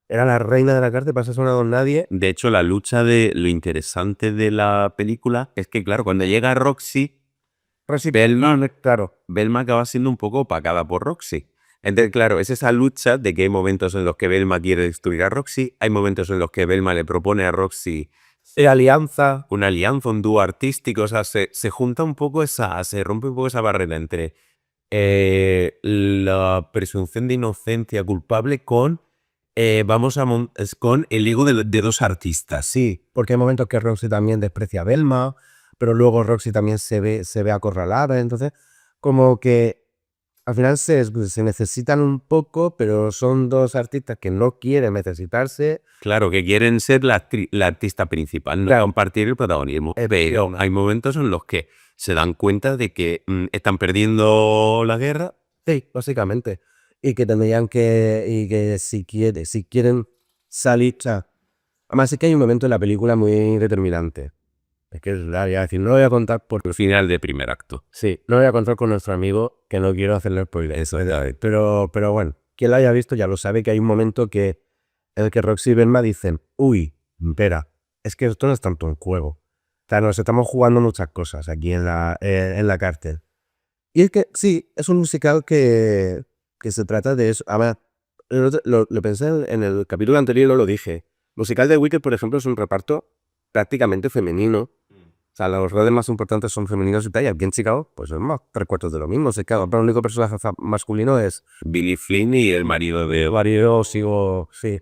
[SPEAKER 1] Era la reina de la cárcel, pasa a ser una don nadie.
[SPEAKER 2] De hecho, lo interesante de la película es que, claro, cuando llega Roxy, Belma acaba siendo un poco opacada por Roxy. Entonces, claro, es esa lucha de que hay momentos en los que Velma quiere destruir a Roxy, hay momentos en los que Velma le propone a Roxy
[SPEAKER 1] alianza.
[SPEAKER 2] una alianza, un dúo artístico, o sea, se junta un poco se rompe un poco esa barrera entre la presunción de inocencia culpable con, con el ego de dos artistas.
[SPEAKER 1] Sí, porque hay momentos que Roxy también desprecia a Velma, pero luego Roxy también se ve acorralada, entonces como que al final se necesitan un poco, pero son dos artistas que no quieren necesitarse.
[SPEAKER 2] Claro, que quieren ser la artista principal, no
[SPEAKER 1] Claro.
[SPEAKER 2] compartir el protagonismo. Pero hay momentos en los que se dan cuenta de que están perdiendo la guerra.
[SPEAKER 1] Sí, básicamente. Y que tendrían y que si quieren salir, o sea, además es que hay un momento en la película muy determinante. Es que voy a decir, no lo voy a contar porque
[SPEAKER 2] El final de primer acto.
[SPEAKER 1] sí, no lo voy a contar con nuestro amigo, que no quiero hacerle spoiler.
[SPEAKER 2] Eso es.
[SPEAKER 1] Pero bueno, quien lo haya visto ya lo sabe, que hay un momento en el que Roxy y Velma dicen, uy, espera, es que esto no es tanto un juego. O sea, nos estamos jugando muchas cosas aquí en la cárcel. Y es que sí, es un musical que se trata de eso. Además, lo pensé en el capítulo anterior y lo dije. El musical de Wicked, por ejemplo, es un reparto prácticamente femenino. O sea, los roles más importantes son femeninos y tal. Y aquí en Chicago, pues es más 3/4 de lo mismo. Chicago, pero el único personaje masculino es
[SPEAKER 2] Billy Flynn y el marido de...
[SPEAKER 1] Mario, sigo, sí,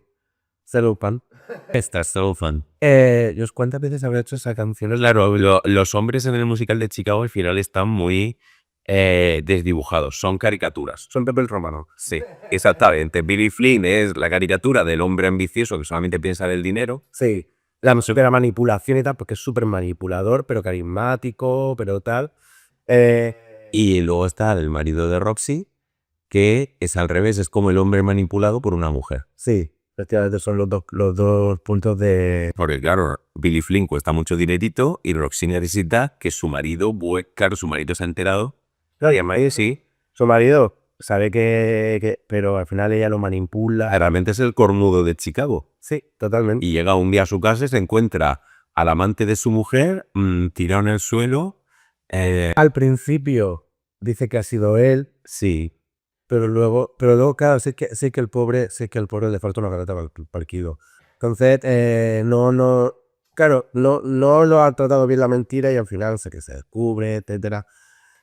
[SPEAKER 1] Celupan.
[SPEAKER 2] Estás so fan.
[SPEAKER 1] Dios, ¿cuántas veces habré hecho esa canción?
[SPEAKER 2] Claro, los hombres en el musical de Chicago al final están muy desdibujados, son caricaturas.
[SPEAKER 1] Son Pepe el Romano.
[SPEAKER 2] Sí, exactamente. Billy Flynn es la caricatura del hombre ambicioso que solamente piensa en el dinero.
[SPEAKER 1] Sí, la música de la manipulación y tal, porque es súper manipulador, pero carismático, pero tal.
[SPEAKER 2] Y luego está el marido de Roxy, que es al revés, es como el hombre manipulado por una mujer.
[SPEAKER 1] Sí, efectivamente son los dos puntos de...
[SPEAKER 2] Porque claro, Billy Flynn cuesta mucho dinerito y Roxy necesita que su marido, claro, su marido se ha enterado.
[SPEAKER 1] Claro, y el marido sí, su marido sabe pero al final ella lo manipula.
[SPEAKER 2] Realmente es el cornudo de Chicago.
[SPEAKER 1] Sí, totalmente.
[SPEAKER 2] Y llega un día a su casa y se encuentra al amante de su mujer tirado en el suelo.
[SPEAKER 1] Al principio dice que ha sido él,
[SPEAKER 2] Sí,
[SPEAKER 1] pero luego claro, sé que el pobre le falta una garata para el partido. Entonces, claro, no lo ha tratado bien la mentira y al final sé que se descubre, etcétera.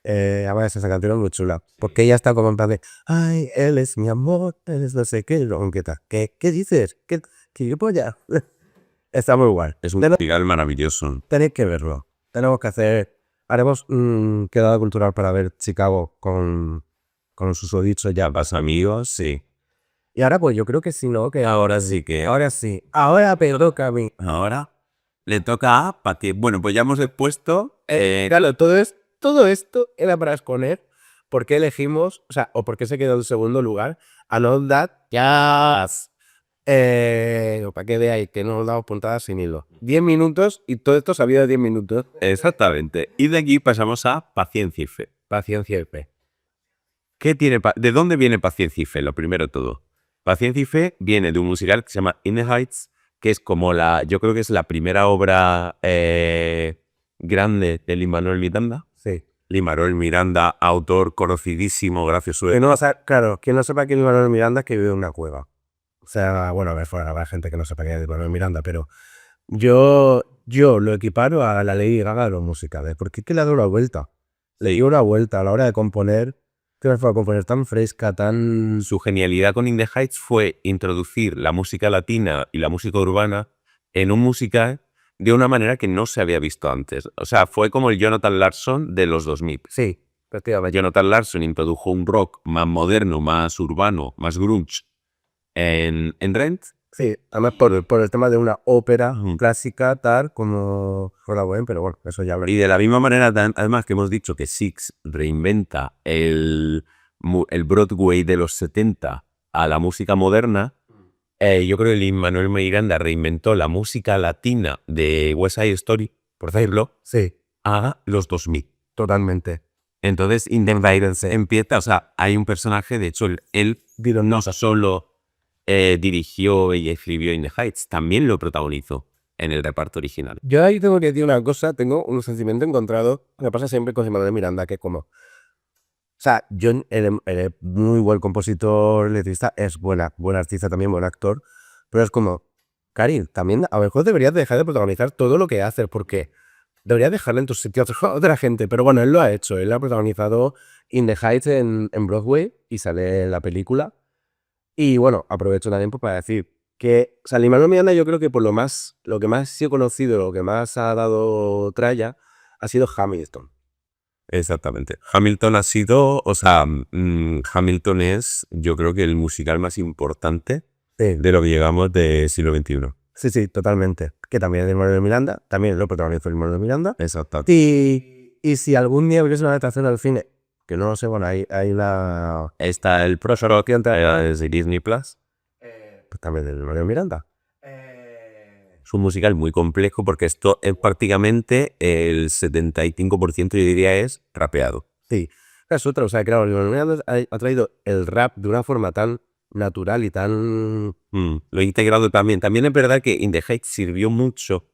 [SPEAKER 1] Además esa canción es muy chula, porque ella está como en plan de, ay, él es mi amor, él es no sé qué, aunque tal, ¿qué dices? ¿Qué polla? Está muy guay.
[SPEAKER 2] es un musical maravilloso.
[SPEAKER 1] Tenéis que verlo. Tenemos que haremos quedada cultural para ver Chicago con los susodichos ya.
[SPEAKER 2] Vas amigos, sí.
[SPEAKER 1] Y ahora pues yo creo que si no, que
[SPEAKER 2] Ahora sí que...
[SPEAKER 1] ahora sí. Ahora pero toca a mí.
[SPEAKER 2] Ahora le toca a Pati. Bueno, pues ya hemos expuesto...
[SPEAKER 1] Claro, todo esto era para exponer por qué elegimos, o sea, o por qué se quedó en segundo lugar a Not That Jazz. Para que veáis que no nos damos puntadas sin hilo. 10 minutos y todo esto sabía de 10 minutos.
[SPEAKER 2] Exactamente. Y de aquí pasamos a Paciencia y Fe.
[SPEAKER 1] Paciencia y fe.
[SPEAKER 2] ¿De dónde viene Paciencia y Fe? Lo primero de todo. Paciencia y Fe viene de un musical que se llama In the Heights, que es como yo creo que es la primera obra grande de Lin-Manuel Miranda.
[SPEAKER 1] Sí.
[SPEAKER 2] Lin-Manuel Miranda, autor conocidísimo, gracioso.
[SPEAKER 1] Claro, quien no sepa quién es Manuel Miranda es que vive en una cueva. O sea, bueno, a ver, fuera habrá gente que no sepa quién es Manuel Miranda, pero yo lo equiparo a la Lady Gaga de los musicales, porque es que le ha dado una vuelta. Le dio una vuelta a la hora de componer, que fue a componer tan fresca, tan...
[SPEAKER 2] Su genialidad con In the Heights fue introducir la música latina y la música urbana en un musical de una manera que no se había visto antes. O sea, fue como el Jonathan Larson de los 2000.
[SPEAKER 1] Sí, efectivamente.
[SPEAKER 2] Jonathan Larson introdujo un rock más moderno, más urbano, más grunge en Rent.
[SPEAKER 1] Sí, además por el tema de una ópera clásica, tal como Hola Buen, pero bueno, eso ya
[SPEAKER 2] Y de la misma manera, además que hemos dicho que Six reinventa el Broadway de los 70 a la música moderna, yo creo que Lin-Manuel Miranda reinventó la música latina de West Side Story, por decirlo,
[SPEAKER 1] sí,
[SPEAKER 2] a los 2000.
[SPEAKER 1] totalmente.
[SPEAKER 2] Entonces, In the Heights empieza, o sea, hay un personaje, de hecho, él no solo dirigió y escribió In the Heights, también lo protagonizó en el reparto original.
[SPEAKER 1] Yo ahí tengo que decir una cosa, tengo un sentimiento encontrado, me pasa siempre con Manuel Miranda, que es como... sea, John es muy buen compositor, letrista, es buen artista también, buen actor, pero es como, Cari, también a lo mejor deberías dejar de protagonizar todo lo que haces, porque deberías dejarle en tu sitio a otra gente, pero bueno, él lo ha hecho, él ha protagonizado In the Heights en Broadway y sale en la película, y bueno, aprovecho también pues, para decir que, o sea, Lin-Manuel Miranda yo creo que por lo que más he sido conocido, lo que más ha dado tralla, ha sido Hamilton.
[SPEAKER 2] Exactamente. Hamilton ha sido, o sea, Hamilton es, yo creo que el musical más importante
[SPEAKER 1] Sí.
[SPEAKER 2] de lo que llegamos del siglo XXI.
[SPEAKER 1] Sí, totalmente. Que también es de Lin-Manuel Miranda, también lo protagonizó Lin-Manuel Miranda.
[SPEAKER 2] Exacto.
[SPEAKER 1] Y si algún día hubiese una adaptación al cine, que no lo sé, bueno, hay la...
[SPEAKER 2] Está el próximo que es de Disney Plus.
[SPEAKER 1] Pues también de Lin-Manuel Miranda.
[SPEAKER 2] Es un musical muy complejo porque esto es prácticamente el 75% yo diría es rapeado.
[SPEAKER 1] Sí. Es otra, o sea, claro, Lin-Manuel Miranda ha traído el rap de una forma tan natural y tan...
[SPEAKER 2] Lo he integrado también. También es verdad que In the Heights sirvió mucho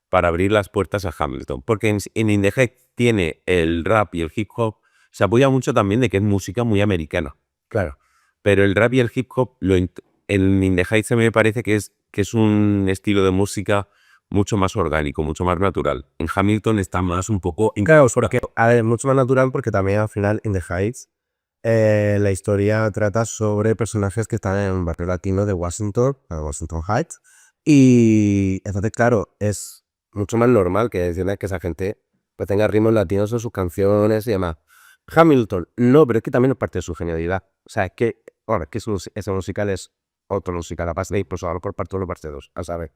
[SPEAKER 2] para abrir las puertas a Hamilton, porque en In the Heights tiene el rap y el hip hop, se apoya mucho también de que es música muy americana.
[SPEAKER 1] Claro.
[SPEAKER 2] Pero el rap y el hip hop, en In the Heights me parece que es un estilo de música mucho más orgánico, mucho más natural. En Hamilton está más un poco...
[SPEAKER 1] Claro, porque, a ver, mucho más natural porque también al final In the Heights la historia trata sobre personajes que están en un barrio latino de Washington Heights. Y entonces, claro, es mucho más normal que esa gente pues, tenga ritmos latinos en sus canciones y demás. Hamilton, no, pero es que también es parte de su genialidad. O sea, es que, bueno, es que ese musical es otro musical, aparte de incluso a lo mejor parte 1 parte 2, a saber.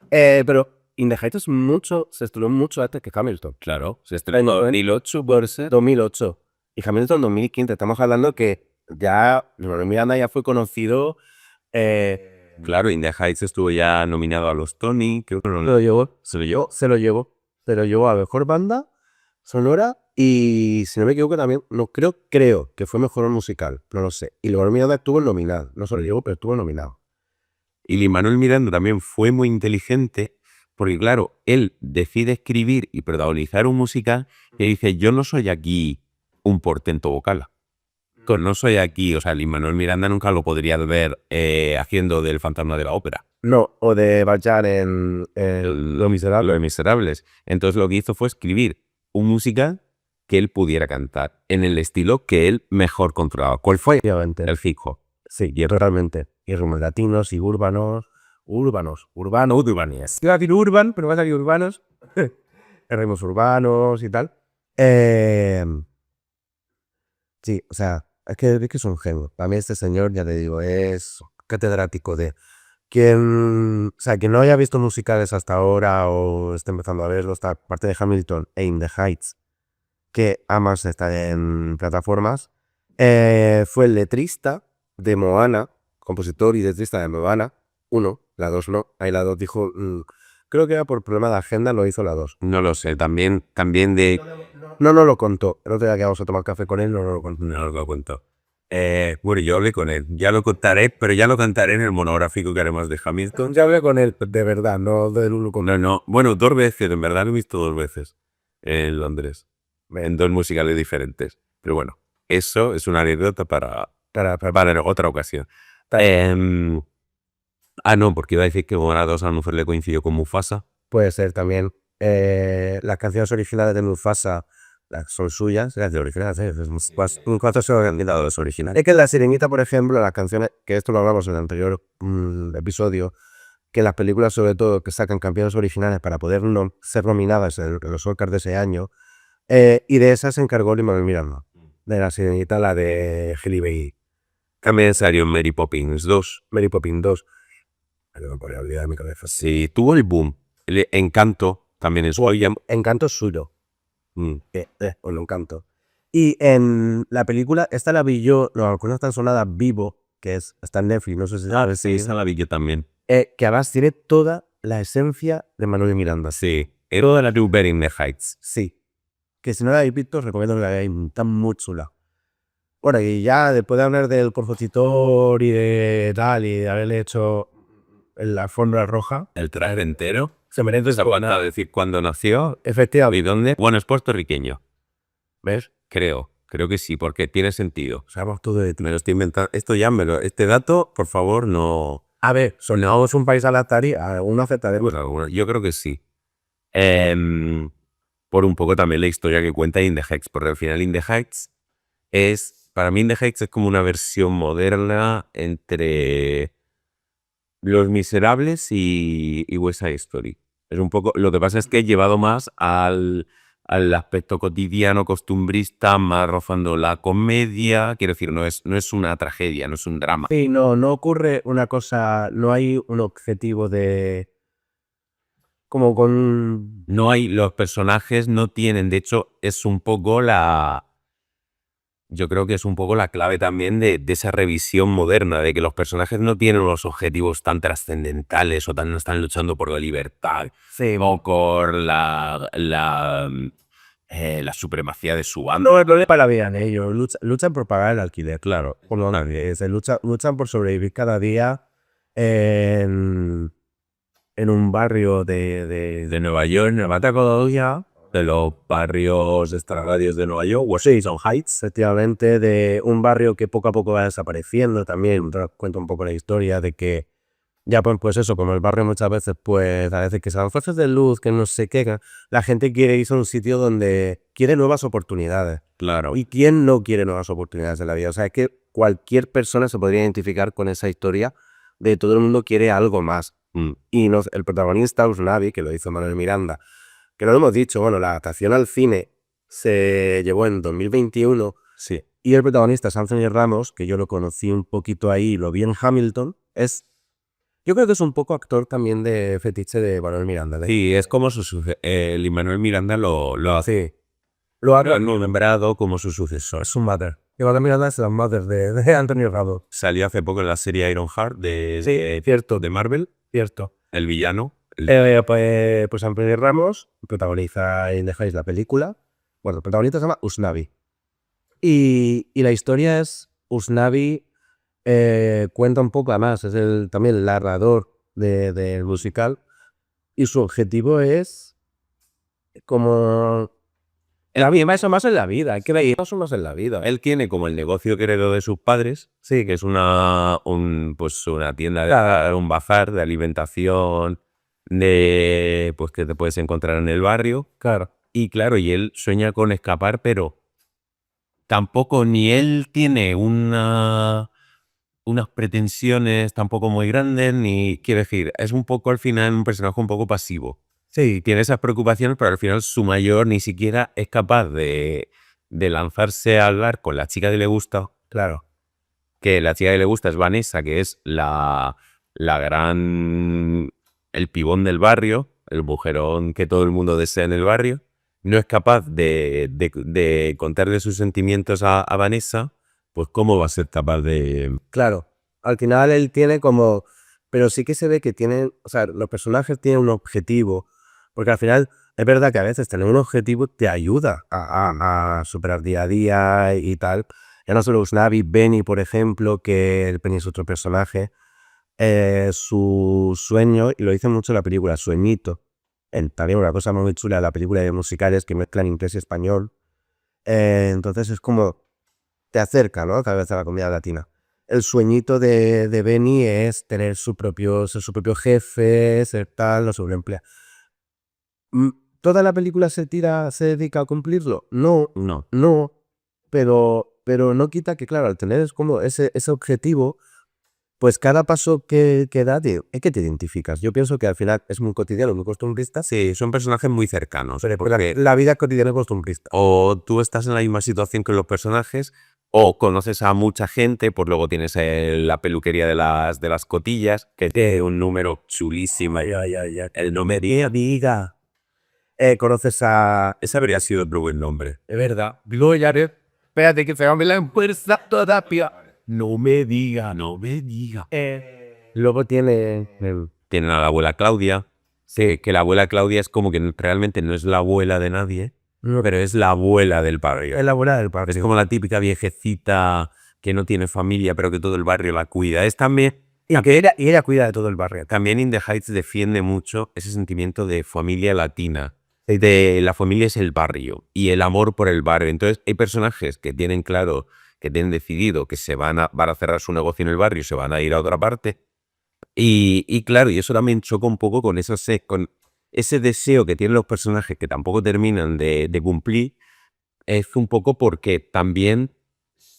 [SPEAKER 1] Pero In the Heights se estrenó mucho antes que Hamilton.
[SPEAKER 2] Claro, se estrenó en 2008 por ser.
[SPEAKER 1] 2008. Y Hamilton 2015. Estamos hablando que ya Lin-Manuel Miranda ya fue conocido.
[SPEAKER 2] Claro, In the Heights estuvo ya nominado a los Tony, creo que
[SPEAKER 1] Se lo llevó.
[SPEAKER 2] se lo llevó.
[SPEAKER 1] Se lo llevó a mejor banda sonora y si no me equivoco también, no creo que fue mejor musical, no lo sé. Y Lin-Manuel Miranda estuvo nominado, no se lo llevó, pero estuvo nominado.
[SPEAKER 2] Y Lin-Manuel Miranda también fue muy inteligente porque, claro, él decide escribir y protagonizar un musical que dice, yo no soy aquí un portento vocal. No soy aquí, o sea, Lin-Manuel Miranda nunca lo podrías ver haciendo del fantasma de la ópera.
[SPEAKER 1] No, o de Bachar en Los Miserables.
[SPEAKER 2] Los Miserables. Entonces lo que hizo fue escribir un musical que él pudiera cantar en el estilo que él mejor controlaba. ¿Cuál fue?
[SPEAKER 1] Obviamente.
[SPEAKER 2] El hip hop.
[SPEAKER 1] Sí, y realmente. Y ritmos latinos y urbanos. Urbanos. Iba a decir urban, pero va a salir urbanos. Ritmos urbanos y tal. Sí, o sea, es que es un genio. Para mí este señor, ya te digo, es catedrático de... Quien, o sea, quien no haya visto musicales hasta ahora o esté empezando a verlo, esta parte de Hamilton e In the Heights, que ambas están en plataformas, fue el letrista de Moana, compositor y letrista de Moana 1, la 2 no, ahí la 2 dijo, creo que era por problema de agenda, lo hizo la 2.
[SPEAKER 2] No lo sé, también de...
[SPEAKER 1] No lo contó, el otro día que vamos a tomar café con él, no lo contó.
[SPEAKER 2] No lo cuento. Bueno, yo hablé con él, ya lo contaré, pero ya lo cantaré en el monográfico que haremos de Hamilton.
[SPEAKER 1] Ya hablé con él, de verdad, no del uno con
[SPEAKER 2] No, bueno, 2 veces, en verdad lo he visto 2 veces en Londres, en 2 musicales diferentes. Pero bueno, eso es una anécdota para otra ocasión. No, porque iba a decir que Moana 2 a lo mejor le coincidió con Mufasa.
[SPEAKER 1] Puede ser también. Las canciones originales de Mufasa son suyas, las de originales, ¿cuántos se han quedado los originales? Es que en La Sirenita, por ejemplo, las canciones, que esto lo hablamos en el anterior episodio, que las películas sobre todo que sacan canciones originales para poder ser nominadas en los Oscars de ese año, y de esas se encargó Lin-Manuel Miranda, de La Sirenita, la de Halle Bailey.
[SPEAKER 2] También salió Mary Poppins 2.
[SPEAKER 1] Mary Poppins 2. No me podía olvidar de mi cabeza.
[SPEAKER 2] Sí, tuvo el boom. El Encanto también es suyo.
[SPEAKER 1] Encanto es suyo. O lo Encanto. Y en la película, esta la vi yo, no, algunas tan sonadas Vivo, que está en Netflix, no sé si sabes.
[SPEAKER 2] Sí, esa la vi yo también.
[SPEAKER 1] Que además tiene toda la esencia de Manuel Miranda.
[SPEAKER 2] Sí, era la de In the Heights.
[SPEAKER 1] Sí. Que si no la habéis visto, os recomiendo que la veáis, está muy chula. Bueno, y ya después de hablar del compositor y de tal, y de haberle hecho la alfombra roja,
[SPEAKER 2] El traje entero.
[SPEAKER 1] se merece
[SPEAKER 2] esa buena decir cuándo nació
[SPEAKER 1] efectivamente.
[SPEAKER 2] y dónde. Bueno, es puertorriqueño.
[SPEAKER 1] ¿Ves?
[SPEAKER 2] Creo. Creo que sí, porque tiene sentido.
[SPEAKER 1] Sabemos todo de ti.
[SPEAKER 2] Me lo estoy inventando. Esto ya este dato, por favor, no.
[SPEAKER 1] A ver, sonamos un país adaptaría, a uno aceptaremos.
[SPEAKER 2] Yo creo que sí. Por un poco también la historia que cuenta In the Heights, porque al final In the Heights para mí In the Heights es como una versión moderna entre Los Miserables y West Side Story. Es un poco, lo que pasa es que he llevado más al aspecto cotidiano, costumbrista, más rozando la comedia. Quiero decir, no es una tragedia, no es un drama.
[SPEAKER 1] Sí, no ocurre una cosa, no hay un objetivo de... Como con...
[SPEAKER 2] Los personajes no tienen, de hecho, es un poco yo creo que es un poco la clave también de esa revisión moderna, de que los personajes no tienen unos objetivos tan trascendentales o no están luchando por la libertad o por la supremacía de su banda.
[SPEAKER 1] No es para la vida, ellos luchan por pagar el alquiler, claro. Como nadie, luchan por sobrevivir cada día en un barrio de Nueva York, en la Colonia, de los barrios extravagarios de Nueva York, Washington Heights, efectivamente, de un barrio que poco a poco va desapareciendo también. Cuento un poco la historia de que ya pues eso, como el barrio muchas veces, pues a veces que se dan fuerzas de luz, que no sé qué, la gente quiere irse a un sitio donde quiere nuevas oportunidades.
[SPEAKER 2] Claro.
[SPEAKER 1] ¿Y quién no quiere nuevas oportunidades en la vida? O sea, es que cualquier persona se podría identificar con esa historia de todo el mundo quiere algo más. Y el protagonista, Usnavi, que lo hizo Manuel Miranda, que no lo hemos dicho, bueno, la adaptación al cine se llevó en 2021.
[SPEAKER 2] Sí.
[SPEAKER 1] Y el protagonista es Anthony Ramos, que yo lo conocí un poquito ahí, lo vi en Hamilton, yo creo que es un poco actor también de fetiche de Manuel Miranda.
[SPEAKER 2] Sí, es como su sucesor. El Manuel Miranda lo hace.
[SPEAKER 1] Sí. Lo ha
[SPEAKER 2] nombrado como su sucesor.
[SPEAKER 1] Es su mother. Y Manuel Miranda es la mother de Anthony Ramos.
[SPEAKER 2] Salió hace poco en la serie Ironheart
[SPEAKER 1] cierto.
[SPEAKER 2] de Marvel.
[SPEAKER 1] Cierto.
[SPEAKER 2] El villano.
[SPEAKER 1] Pues Anthony Ramos protagoniza en The Heights la película. Bueno, el protagonista se llama Usnavi. Y la historia es Usnavi cuenta un poco, además, es también el narrador del musical. Y su objetivo es como... Eso más en la vida, hay que ver eso más en la vida.
[SPEAKER 2] Él tiene como el negocio que heredó de sus padres,
[SPEAKER 1] Sí,
[SPEAKER 2] que es una tienda, un bazar de alimentación pues que te puedes encontrar en el barrio.
[SPEAKER 1] claro.
[SPEAKER 2] Y claro, y él sueña con escapar, pero tampoco ni él tiene unas pretensiones tampoco muy grandes, ni quiero decir, es un poco al final un personaje un poco pasivo.
[SPEAKER 1] Sí,
[SPEAKER 2] Tiene esas preocupaciones, pero al final su mayor ni siquiera es capaz de lanzarse a hablar con la chica que le gusta.
[SPEAKER 1] claro.
[SPEAKER 2] Que la chica que le gusta es Vanessa, que es el pibón del barrio, el mujerón que todo el mundo desea en el barrio. No es capaz de contarle sus sentimientos a Vanessa, pues ¿cómo va a ser capaz de...?
[SPEAKER 1] Claro. Al final él tiene como... Pero sí que se ve que tienen... O sea, los personajes tienen un objetivo. Porque al final es verdad que a veces tener un objetivo te ayuda a superar día a día y tal. Ya no solo Usnavi, Benny, por ejemplo, que Benny es otro personaje. Su sueño, y lo dice mucho en la película, sueñito. También una cosa muy chula de la película de musicales que mezclan inglés y español. Entonces es como... Te acerca, ¿no? Cada vez a la comida latina. El sueñito de Benny es tener ser su propio jefe, ser tal, no sobreemplea. ¿Toda la película se dedica a cumplirlo? No, pero no quita que, claro, al tener como ese objetivo, pues cada paso que da, es que te identificas. Yo pienso que al final es muy cotidiano, muy costumbrista.
[SPEAKER 2] Sí, son personajes muy cercanos.
[SPEAKER 1] Porque la vida cotidiana es costumbrista.
[SPEAKER 2] O tú estás en la misma situación que los personajes, o conoces a mucha gente, pues luego tienes la peluquería de las cotillas, que tiene un número chulísimo. El nombre
[SPEAKER 1] diga. Conoces a...
[SPEAKER 2] Ese habría sido otro buen nombre.
[SPEAKER 1] Es verdad. Digo, ya, espérate que se va a ver la fuerza todavía.
[SPEAKER 2] No me diga.
[SPEAKER 1] Luego tienen
[SPEAKER 2] a la abuela Claudia. Sí, que la abuela Claudia es como que realmente no es la abuela de nadie, pero es la abuela del barrio.
[SPEAKER 1] Es la abuela del barrio.
[SPEAKER 2] Es como la típica viejecita que no tiene familia, pero que todo el barrio la cuida. Es también...
[SPEAKER 1] Y ella cuida de todo el barrio.
[SPEAKER 2] También In the Heights defiende mucho ese sentimiento de familia latina. de la familia es el barrio y el amor por el barrio. Entonces, hay personajes que tienen claro, que tienen decidido que van a cerrar su negocio en el barrio y se van a ir a otra parte. Y claro, y eso también choca un poco con con ese deseo que tienen los personajes que tampoco terminan de cumplir. Es un poco porque también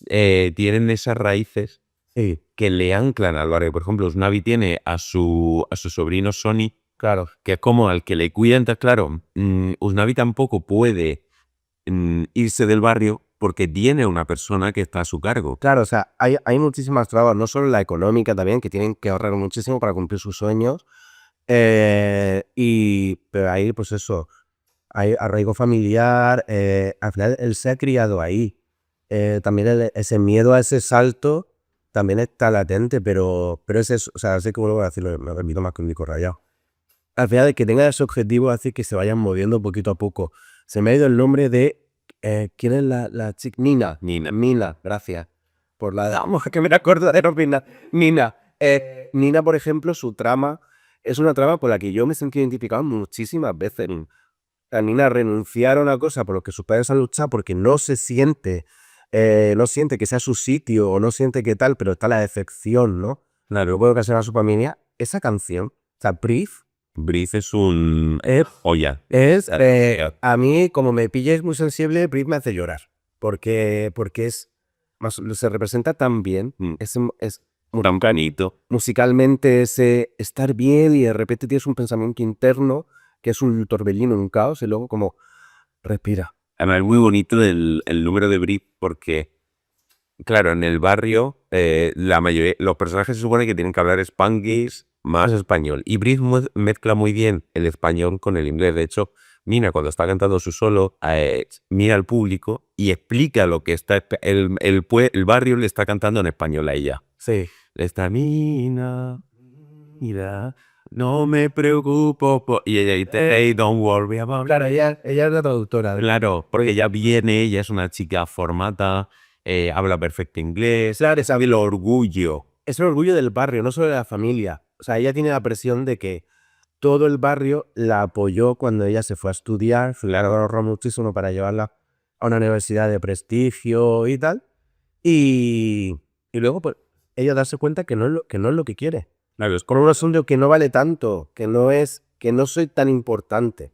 [SPEAKER 2] tienen esas raíces
[SPEAKER 1] Sí,
[SPEAKER 2] que le anclan al barrio. Por ejemplo, Usnavi tiene a su sobrino Sony,
[SPEAKER 1] claro.
[SPEAKER 2] que es como al que le cuida. Entonces, claro, Usnavi tampoco puede irse del barrio porque tiene una persona que está a su cargo.
[SPEAKER 1] Claro, o sea, hay muchísimas trabas, no solo la económica también, que tienen que ahorrar muchísimo para cumplir sus sueños. Pero ahí, pues eso, hay arraigo familiar, al final él se ha criado ahí. También ese miedo a ese salto también está latente, pero es eso, o sea, sé que vuelvo a decirlo, me repito más que un disco rayado. Al final, de que tenga ese objetivo hace que se vayan moviendo poquito a poco. Se me ha ido el nombre de. ¿Quién es la chica? Nina. Nina, gracias. Por la vamos, que me acuerdo de Nina. Nina. Nina, por ejemplo, su trama es una trama por la que yo me he sentido identificado muchísimas veces. A Nina renunciar a una cosa por lo que sus padres han luchado porque no siente que sea su sitio o no siente que tal, pero está la decepción, ¿no?
[SPEAKER 2] Claro.
[SPEAKER 1] Luego que sea su familia. Esa canción, o sea, Brief,
[SPEAKER 2] Brief es un joya.
[SPEAKER 1] es, a mí, como me pilláis muy sensible, Brief me hace llorar. Porque se representa tan bien. Es
[SPEAKER 2] Tan canito.
[SPEAKER 1] musicalmente ese estar bien y de repente tienes un pensamiento interno que es un torbellino, un caos, y luego como respira.
[SPEAKER 2] Además, es muy bonito el número de Brief porque, claro, en el barrio, la mayoría, los personajes se supone que tienen que hablar spanglish más español. Y Brief mezcla muy bien el español con el inglés. De hecho, Nina, cuando está cantando su solo, mira al público y explica lo que está. El barrio le está cantando en español a ella.
[SPEAKER 1] Sí.
[SPEAKER 2] Le está, Nina, mira, no me preocupo. Y ella dice, hey, don't worry about it.
[SPEAKER 1] Claro, ella es la traductora.
[SPEAKER 2] Claro, porque ella viene, ella es una chica formada, habla perfecto inglés,
[SPEAKER 1] Claro,
[SPEAKER 2] sabe el orgullo.
[SPEAKER 1] es el orgullo del barrio, no solo de la familia. O sea, ella tiene la presión de que todo el barrio la apoyó cuando ella se fue a estudiar, le ahorró muchísimo para llevarla a una universidad de prestigio y tal. Y luego, pues, ella darse cuenta que que no es lo que quiere.
[SPEAKER 2] Claro, es
[SPEAKER 1] Con un asunto que no vale tanto, que no soy tan importante.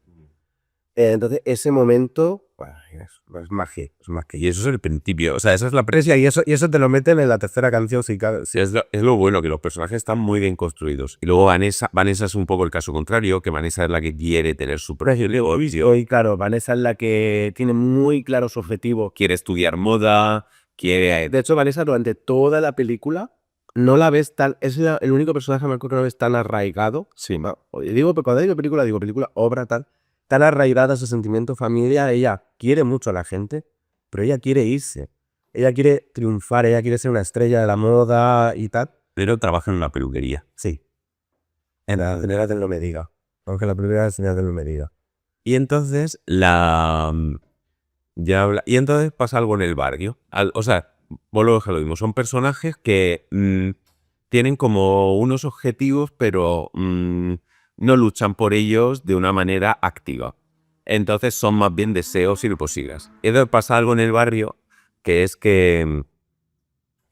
[SPEAKER 1] Entonces, ese momento, bueno, es magia, es magia.
[SPEAKER 2] y eso es el principio, o sea, esa es la
[SPEAKER 1] Precia, y eso te lo meten en la tercera canción, si cabe.
[SPEAKER 2] sí, es lo bueno, que los personajes están muy bien construidos. Y luego Vanessa es un poco el caso contrario, que Vanessa es la que quiere tener su propio negocio,
[SPEAKER 1] Hoy, claro, Vanessa es la que tiene muy claro su objetivo.
[SPEAKER 2] quiere estudiar moda, quiere...
[SPEAKER 1] De hecho, Vanessa, durante toda la película, no la ves tan. Es el único personaje que no ves tan arraigado.
[SPEAKER 2] Sí,
[SPEAKER 1] Digo, cuando digo película, obra, tal. Tan arraigada a su sentimiento familia. Ella quiere mucho a la gente, pero ella quiere irse. Ella quiere triunfar, ella quiere ser una estrella de la moda y tal.
[SPEAKER 2] pero trabaja en una peluquería.
[SPEAKER 1] Sí. En la primera no me diga. Aunque la primera señal no me diga.
[SPEAKER 2] Y entonces y entonces pasa algo en el barrio. O sea, vuelvo a lo mismo. Son personajes que tienen como unos objetivos, pero no luchan por ellos de una manera activa. Entonces son más bien deseos y lo posigas. Y entonces pasa algo en el barrio que es que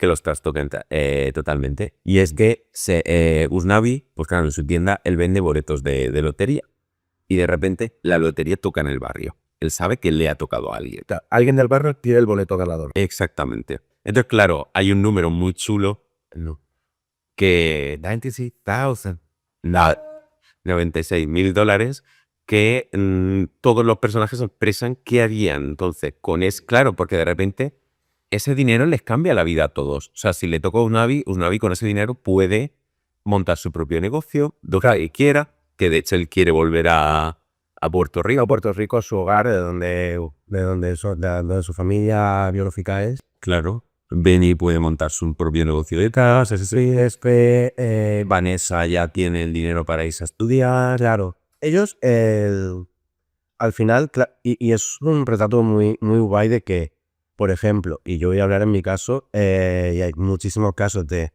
[SPEAKER 2] los trastocan totalmente. Y es que Usnavi, pues claro, en su tienda, él vende boletos de lotería. Y de repente la lotería toca en el barrio. Él sabe que le ha tocado a alguien.
[SPEAKER 1] Alguien del barrio tiene el boleto ganador.
[SPEAKER 2] Exactamente. Entonces, claro, hay un número muy chulo que 96,000, 96,000 dólares, que todos los personajes expresan qué harían. Entonces, claro, porque de repente ese dinero les cambia la vida a todos. O sea, si le toca a Usnavi con ese dinero puede montar su propio negocio, lo que quiera, que de hecho él quiere volver a Puerto Rico.
[SPEAKER 1] A Puerto Rico, su hogar, de donde su familia biológica es.
[SPEAKER 2] Claro. Benny puede montar su propio negocio de casas, Vanessa ya tiene el dinero para irse a estudiar.
[SPEAKER 1] Claro. Ellos, al final, y es un retrato muy, muy guay de que, por ejemplo, y yo voy a hablar en mi caso, y hay muchísimos casos de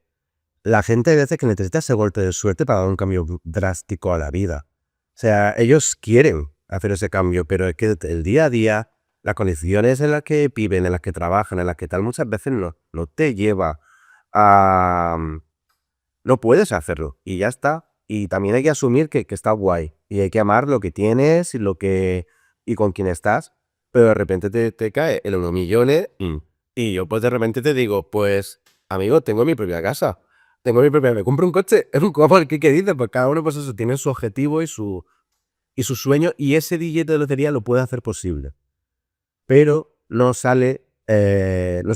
[SPEAKER 1] la gente a veces que necesita ese golpe de suerte para dar un cambio drástico a la vida. O sea, ellos quieren hacer ese cambio, pero es que el día a día, las condiciones en las que viven, en las que trabajan, en las que tal, muchas veces no te lleva a... No puedes hacerlo y ya está. Y también hay que asumir que está guay y hay que amar lo que tienes y y con quién estás, pero de repente te cae el 1 millones y yo pues de repente te digo, pues amigo, tengo mi propia casa, me compro un coche, es un copo, ¿qué dices? Pues cada uno pues eso tiene su objetivo y su sueño y ese billete de lotería lo puede hacer posible, pero no se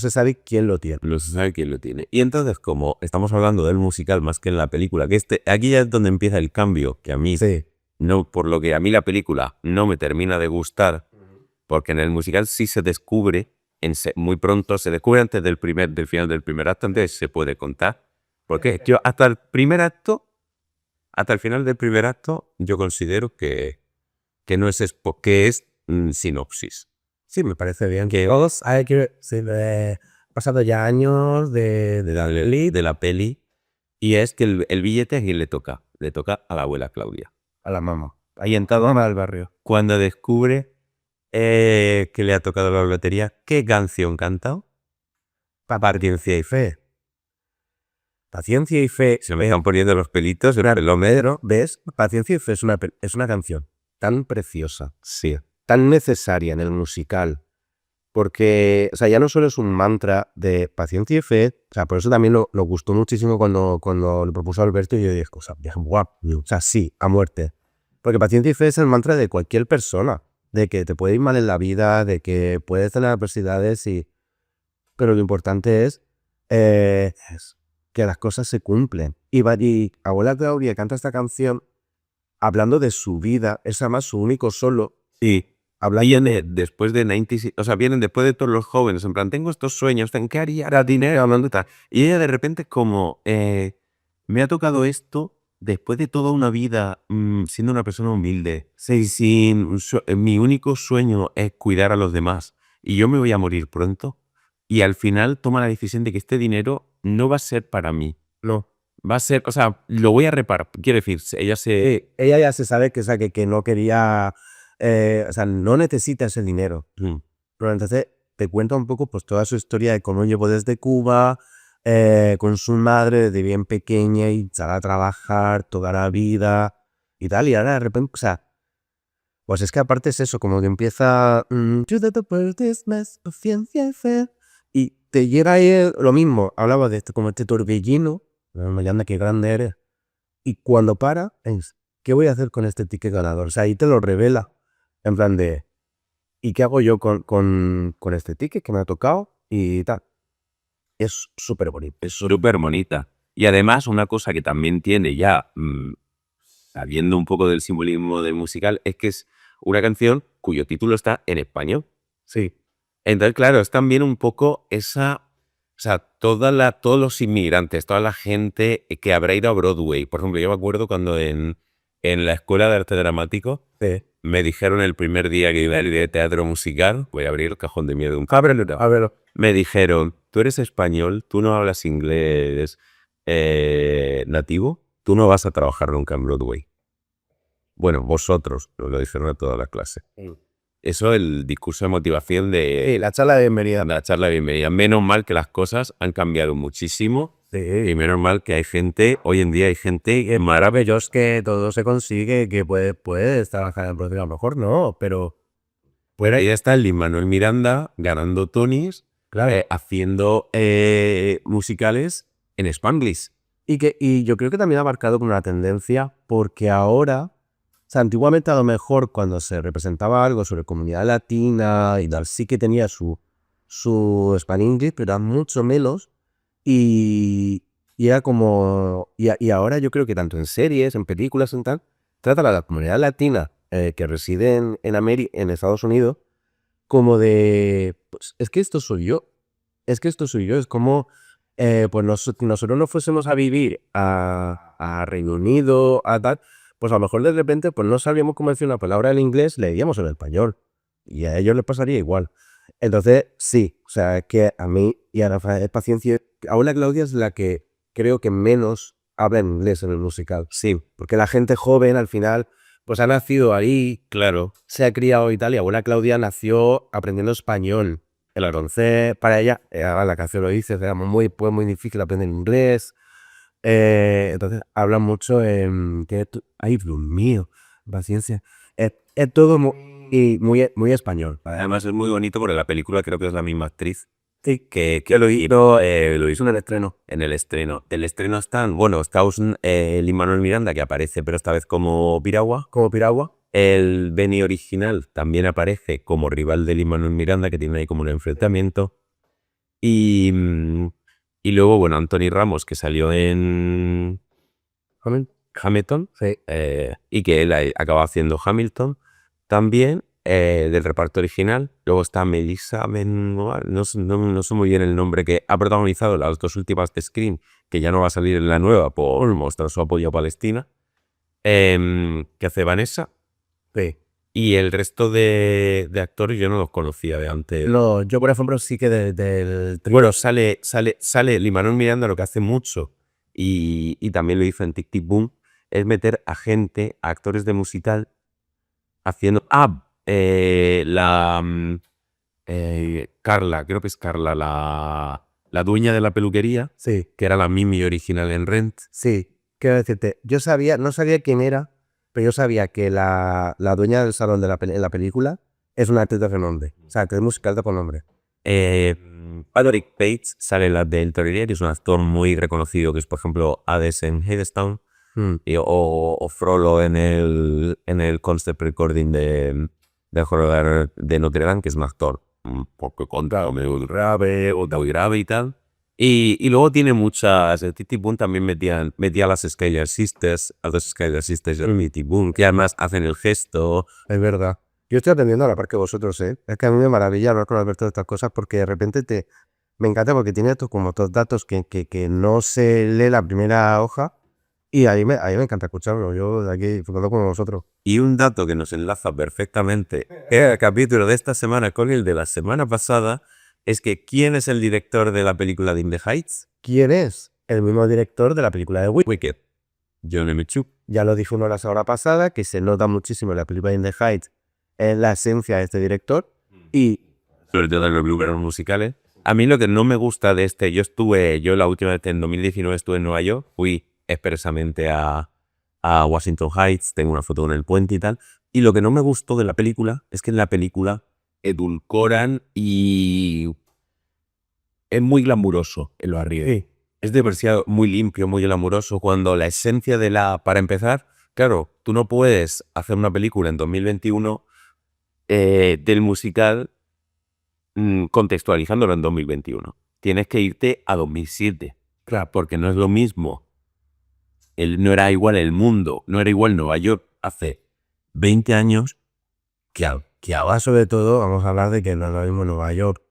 [SPEAKER 1] sabe quién lo tiene.
[SPEAKER 2] No se sabe quién lo tiene. Y entonces, como estamos hablando del musical más que en la película, que aquí ya es donde empieza el cambio, que a mí,
[SPEAKER 1] Sí.
[SPEAKER 2] no, por lo que a mí la película no me termina de gustar, porque en el musical sí se descubre, muy pronto, se descubre antes del final del primer acto, antes se puede contar. Porque yo hasta el final del primer acto, yo considero que no es que es sinopsis.
[SPEAKER 1] Sí, me parece bien.
[SPEAKER 2] Que
[SPEAKER 1] Todos hay que... Han pasado ya años de
[SPEAKER 2] la peli, y es que el billete a quién le toca. Le toca a la abuela Claudia.
[SPEAKER 1] a la mamá. Ahí en Tadona del barrio.
[SPEAKER 2] Cuando descubre que le ha tocado la lotería, ¿qué canción canta?
[SPEAKER 1] Paciencia y fe. Paciencia y fe.
[SPEAKER 2] Se me están poniendo los pelitos en el
[SPEAKER 1] Pero, ¿ves? Paciencia y fe es una canción tan preciosa,
[SPEAKER 2] Sí.
[SPEAKER 1] tan necesaria en el musical. Porque, o sea, ya no solo es un mantra de paciencia y fe, o sea, por eso también nos gustó muchísimo cuando le propuso a Alberto y yo dije, guau, o sea, sí, a muerte. Porque paciencia y fe es el mantra de cualquier persona, de que te puede ir mal en la vida, de que puedes tener adversidades, pero lo importante es que las cosas se cumplen. Y Abuela Claudia canta esta canción hablando de su vida, es además su único solo.
[SPEAKER 2] Sí. Viene después de 90, o sea, vienen después de todos los jóvenes, en plan, tengo estos sueños, ¿qué haría? Hará dinero, hablando y tal. Y ella de repente como, me ha tocado esto después de toda una vida siendo una persona humilde. Mi único sueño es cuidar a los demás y yo me voy a morir pronto. Y al final toma la decisión de que este dinero no va a ser para mí.
[SPEAKER 1] No.
[SPEAKER 2] Va a ser, o sea, lo voy a reparar. Quiero decir,
[SPEAKER 1] ella ya se sabe que no quería, o sea, no necesita ese dinero. Pero entonces te cuenta un poco pues toda su historia de cómo llevó desde Cuba, con su madre desde bien pequeña y sale a trabajar toda la vida y tal, y ahora de repente, o sea, pues es que aparte es eso, como que empieza "You did the world is mess, paciencia y fe", y te llega ahí lo mismo, hablaba de esto como este torbellino, anda qué grande eres, y cuando para es, ¿qué voy a hacer con este ticket ganador? O sea, ahí te lo revela, en plan de, ¿y qué hago yo con este ticket que me ha tocado? Y tal. Es súper bonito.
[SPEAKER 2] es súper bonita. Y además, una cosa que también tiene ya, sabiendo un poco del simbolismo del musical, es que es una canción cuyo título está en español.
[SPEAKER 1] Sí.
[SPEAKER 2] Entonces, claro, es también un poco esa, o sea, todos los inmigrantes, toda la gente que habrá ido a Broadway. Por ejemplo, yo me acuerdo cuando en la Escuela de Arte Dramático
[SPEAKER 1] Sí.
[SPEAKER 2] me dijeron el primer día que iba a ir de teatro musical, voy a abrir el cajón de miedo.
[SPEAKER 1] Ábrelo.
[SPEAKER 2] Me dijeron, tú eres español, tú no hablas inglés nativo, tú no vas a trabajar nunca en Broadway. Bueno, vosotros, lo dijeron a toda la clase. Eso es el discurso de motivación
[SPEAKER 1] Sí, la charla de bienvenida.
[SPEAKER 2] la charla de bienvenida. Menos mal que las cosas han cambiado muchísimo y menos mal que hay gente, hoy en día hay gente
[SPEAKER 1] Maravilloso que todo se consigue, que puedes trabajar en Broadway, a lo mejor no, pero
[SPEAKER 2] Pues ahí está el Lin-Manuel Miranda ganando Tonys, haciendo musicales en Spanglish.
[SPEAKER 1] y yo creo que también ha marcado como una tendencia, porque ahora, o sea, antiguamente a lo mejor cuando se representaba algo sobre comunidad latina y tal, sí que tenía su Spanglish, pero era mucho menos, y era como, y ahora yo creo que tanto en series, en películas, en tal, trata a la comunidad latina que reside en Estados Unidos, como de, pues, es que esto soy yo, es como, pues nosotros no fuésemos a vivir a Reino Unido, a tal, pues a lo mejor de repente pues no sabíamos cómo decir una palabra en inglés, leíamos en español, y a ellos les pasaría igual. Entonces, sí, o sea, es que a mí y a Rafael Paciencia, Abuela Claudia es la que creo que menos habla en inglés en el musical.
[SPEAKER 2] Sí,
[SPEAKER 1] Porque la gente joven al final pues ha nacido ahí,
[SPEAKER 2] Claro.
[SPEAKER 1] se ha criado y tal, y abuela Claudia nació aprendiendo español. Entonces, para ella, ahora la canción lo dice, era muy difícil aprender inglés. Entonces, hablan mucho en... Ay, Dios mío, paciencia. Es todo muy español.
[SPEAKER 2] Además es muy bonito porque la película creo que es la misma actriz
[SPEAKER 1] Sí,
[SPEAKER 2] que
[SPEAKER 1] lo hizo
[SPEAKER 2] en el estreno. En el estreno. Del estreno están, bueno, está Lin-Manuel Miranda, que aparece, pero esta vez como piragua.
[SPEAKER 1] como piragua.
[SPEAKER 2] El Benny original también aparece como rival de Lin-Manuel Miranda, que tiene ahí como un enfrentamiento. Y, y luego, bueno, Anthony Ramos, que salió en Hamilton,
[SPEAKER 1] Sí.
[SPEAKER 2] y que él acaba haciendo Hamilton también, del reparto original. Luego está Melissa Benoist, no sé muy bien el nombre, que ha protagonizado las dos últimas de Scream, que ya no va a salir en la nueva por mostrar su apoyo a Palestina, que hace Vanessa.
[SPEAKER 1] Sí.
[SPEAKER 2] Y el resto de actores yo no los conocía de antes.
[SPEAKER 1] No, yo por ejemplo sí que del
[SPEAKER 2] Bueno, sale Lin-Manuel Miranda, lo que hace mucho, y también lo hizo en Tic Tic Boom, es meter a gente, a actores de musical, haciendo... Carla, creo que es Carla, la dueña de la peluquería,
[SPEAKER 1] Sí,
[SPEAKER 2] que era la Mimi original en Rent.
[SPEAKER 1] sí. Quiero decirte, no sabía quién era, pero yo sabía que la dueña del salón de en la película es una actriz de renombre. O sea, que es musical de por nombre.
[SPEAKER 2] Patrick Bates sale en la del Torrier, y es un actor muy reconocido, que es, por ejemplo, Hades en Hadestown, o Frollo en el concept recording del horror de Notre Dame, que es un actor un poco muy grave y tal. Y luego tiene muchas. El Titi Boom también metía a las Skylar Sisters, a las Skylar Sisters del Titi Boom, que además hacen el gesto.
[SPEAKER 1] Es verdad. Yo estoy atendiendo a la par que vosotros, ¿eh? Es que a mí me maravilla hablar con Alberto de estas cosas porque de repente me encanta porque tiene estos como estos datos que no se lee la primera hoja y a mí me encanta escucharlo. Yo de aquí disfrutando con vosotros.
[SPEAKER 2] Y un dato que nos enlaza perfectamente el capítulo de esta semana con el de la semana pasada es que ¿quién es el director de la película de In the Heights?
[SPEAKER 1] ¿Quién es? El mismo director de la película de
[SPEAKER 2] Wicked. John M. Chu.
[SPEAKER 1] Ya lo dijo uno la semana pasada, que se nota muchísimo en la película In the Heights en la esencia de este director. Y
[SPEAKER 2] Sobre todo en los números musicales. A mí lo que no me gusta de yo la última vez en 2019 estuve en Nueva York, fui expresamente a Washington Heights, tengo una foto en el puente y tal. Y lo que no me gustó de la película es que en la película edulcoran y es muy glamuroso en lo arriba.
[SPEAKER 1] sí,
[SPEAKER 2] Es demasiado muy limpio, muy glamuroso, cuando la esencia para empezar, claro, tú no puedes hacer una película en 2021 del musical contextualizándolo en 2021. Tienes que irte a 2007, claro, porque no es lo mismo. No era igual el mundo, no era igual Nueva York hace 20 años
[SPEAKER 1] que ahora sobre todo vamos a hablar de que no es lo mismo Nueva York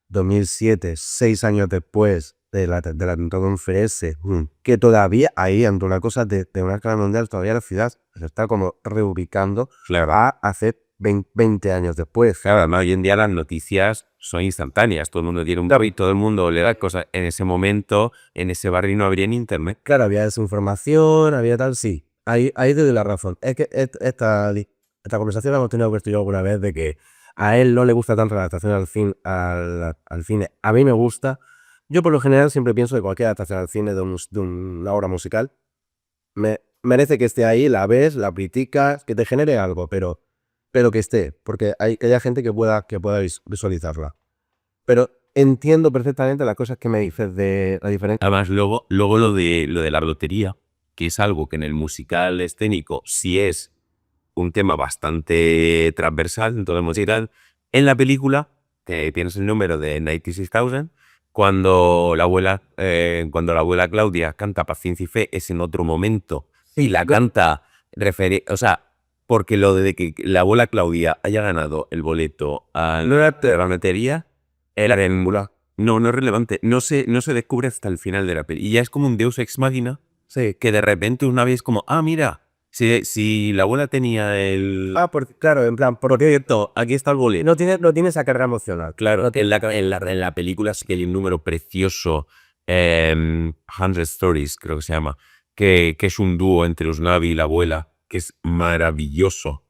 [SPEAKER 1] 2007, 6 años después del atentado en FS, que todavía ahí, ante una cosa de una escala mundial, todavía la ciudad se está como reubicando a hace 20 años después.
[SPEAKER 2] Claro, además hoy en día las noticias son instantáneas, todo el mundo tiene un David, todo el mundo le da cosas. En ese momento, en ese barrio no habría ni internet.
[SPEAKER 1] Claro, había desinformación, había tal, sí. Ahí te doy la razón. Es que esta conversación la hemos tenido que yo alguna vez de que a él no le gusta tanto la adaptación al cine. A mí me gusta. Yo por lo general siempre pienso que cualquier adaptación al cine de una obra musical merece que esté ahí, la ves, la criticas, que te genere algo, pero que esté, porque que haya gente que pueda visualizarla. Pero entiendo perfectamente las cosas que me dices de la diferencia.
[SPEAKER 2] Además, luego lo de la lotería, que es algo que en el musical escénico sí es un tema bastante transversal en todo el musical. En la película, que tienes el número de 96,000, cuando la abuela Claudia canta Paciencia y Fe, es en otro momento. Y la canta, o sea, porque lo de que la abuela Claudia haya ganado el boleto a la lotería era no es relevante. No se descubre hasta el final de la película. Y ya es como un Deus Ex Machina,
[SPEAKER 1] Sí.
[SPEAKER 2] que de repente una vez como, mira, si la abuela tenía el...
[SPEAKER 1] Claro, en plan,
[SPEAKER 2] Por cierto, aquí está el boleto.
[SPEAKER 1] no tiene esa carga emocional.
[SPEAKER 2] Claro, en la película sí que hay un número precioso, 100 Stories creo que se llama, que es un dúo entre Usnavi y la abuela, que es maravilloso.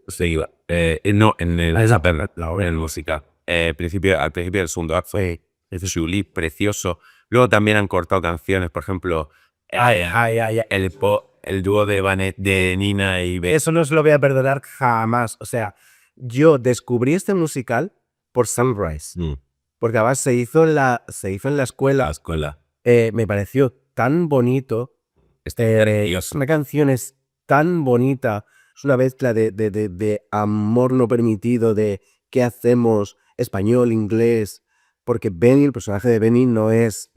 [SPEAKER 2] Se iba. No, en el, en el musical. Al principio del segundo acto. Es chuli, precioso. Luego también han cortado canciones, por ejemplo, el dúo de Nina y Ben.
[SPEAKER 1] Eso no se lo voy a perdonar jamás. O sea, yo descubrí este musical por Sunrise. Porque además se hizo en la escuela.
[SPEAKER 2] La escuela.
[SPEAKER 1] Me pareció tan bonito. Una canción es tan bonita. Es una mezcla de amor no permitido, de qué hacemos, español, inglés. Porque Benny, el personaje de Benny, no es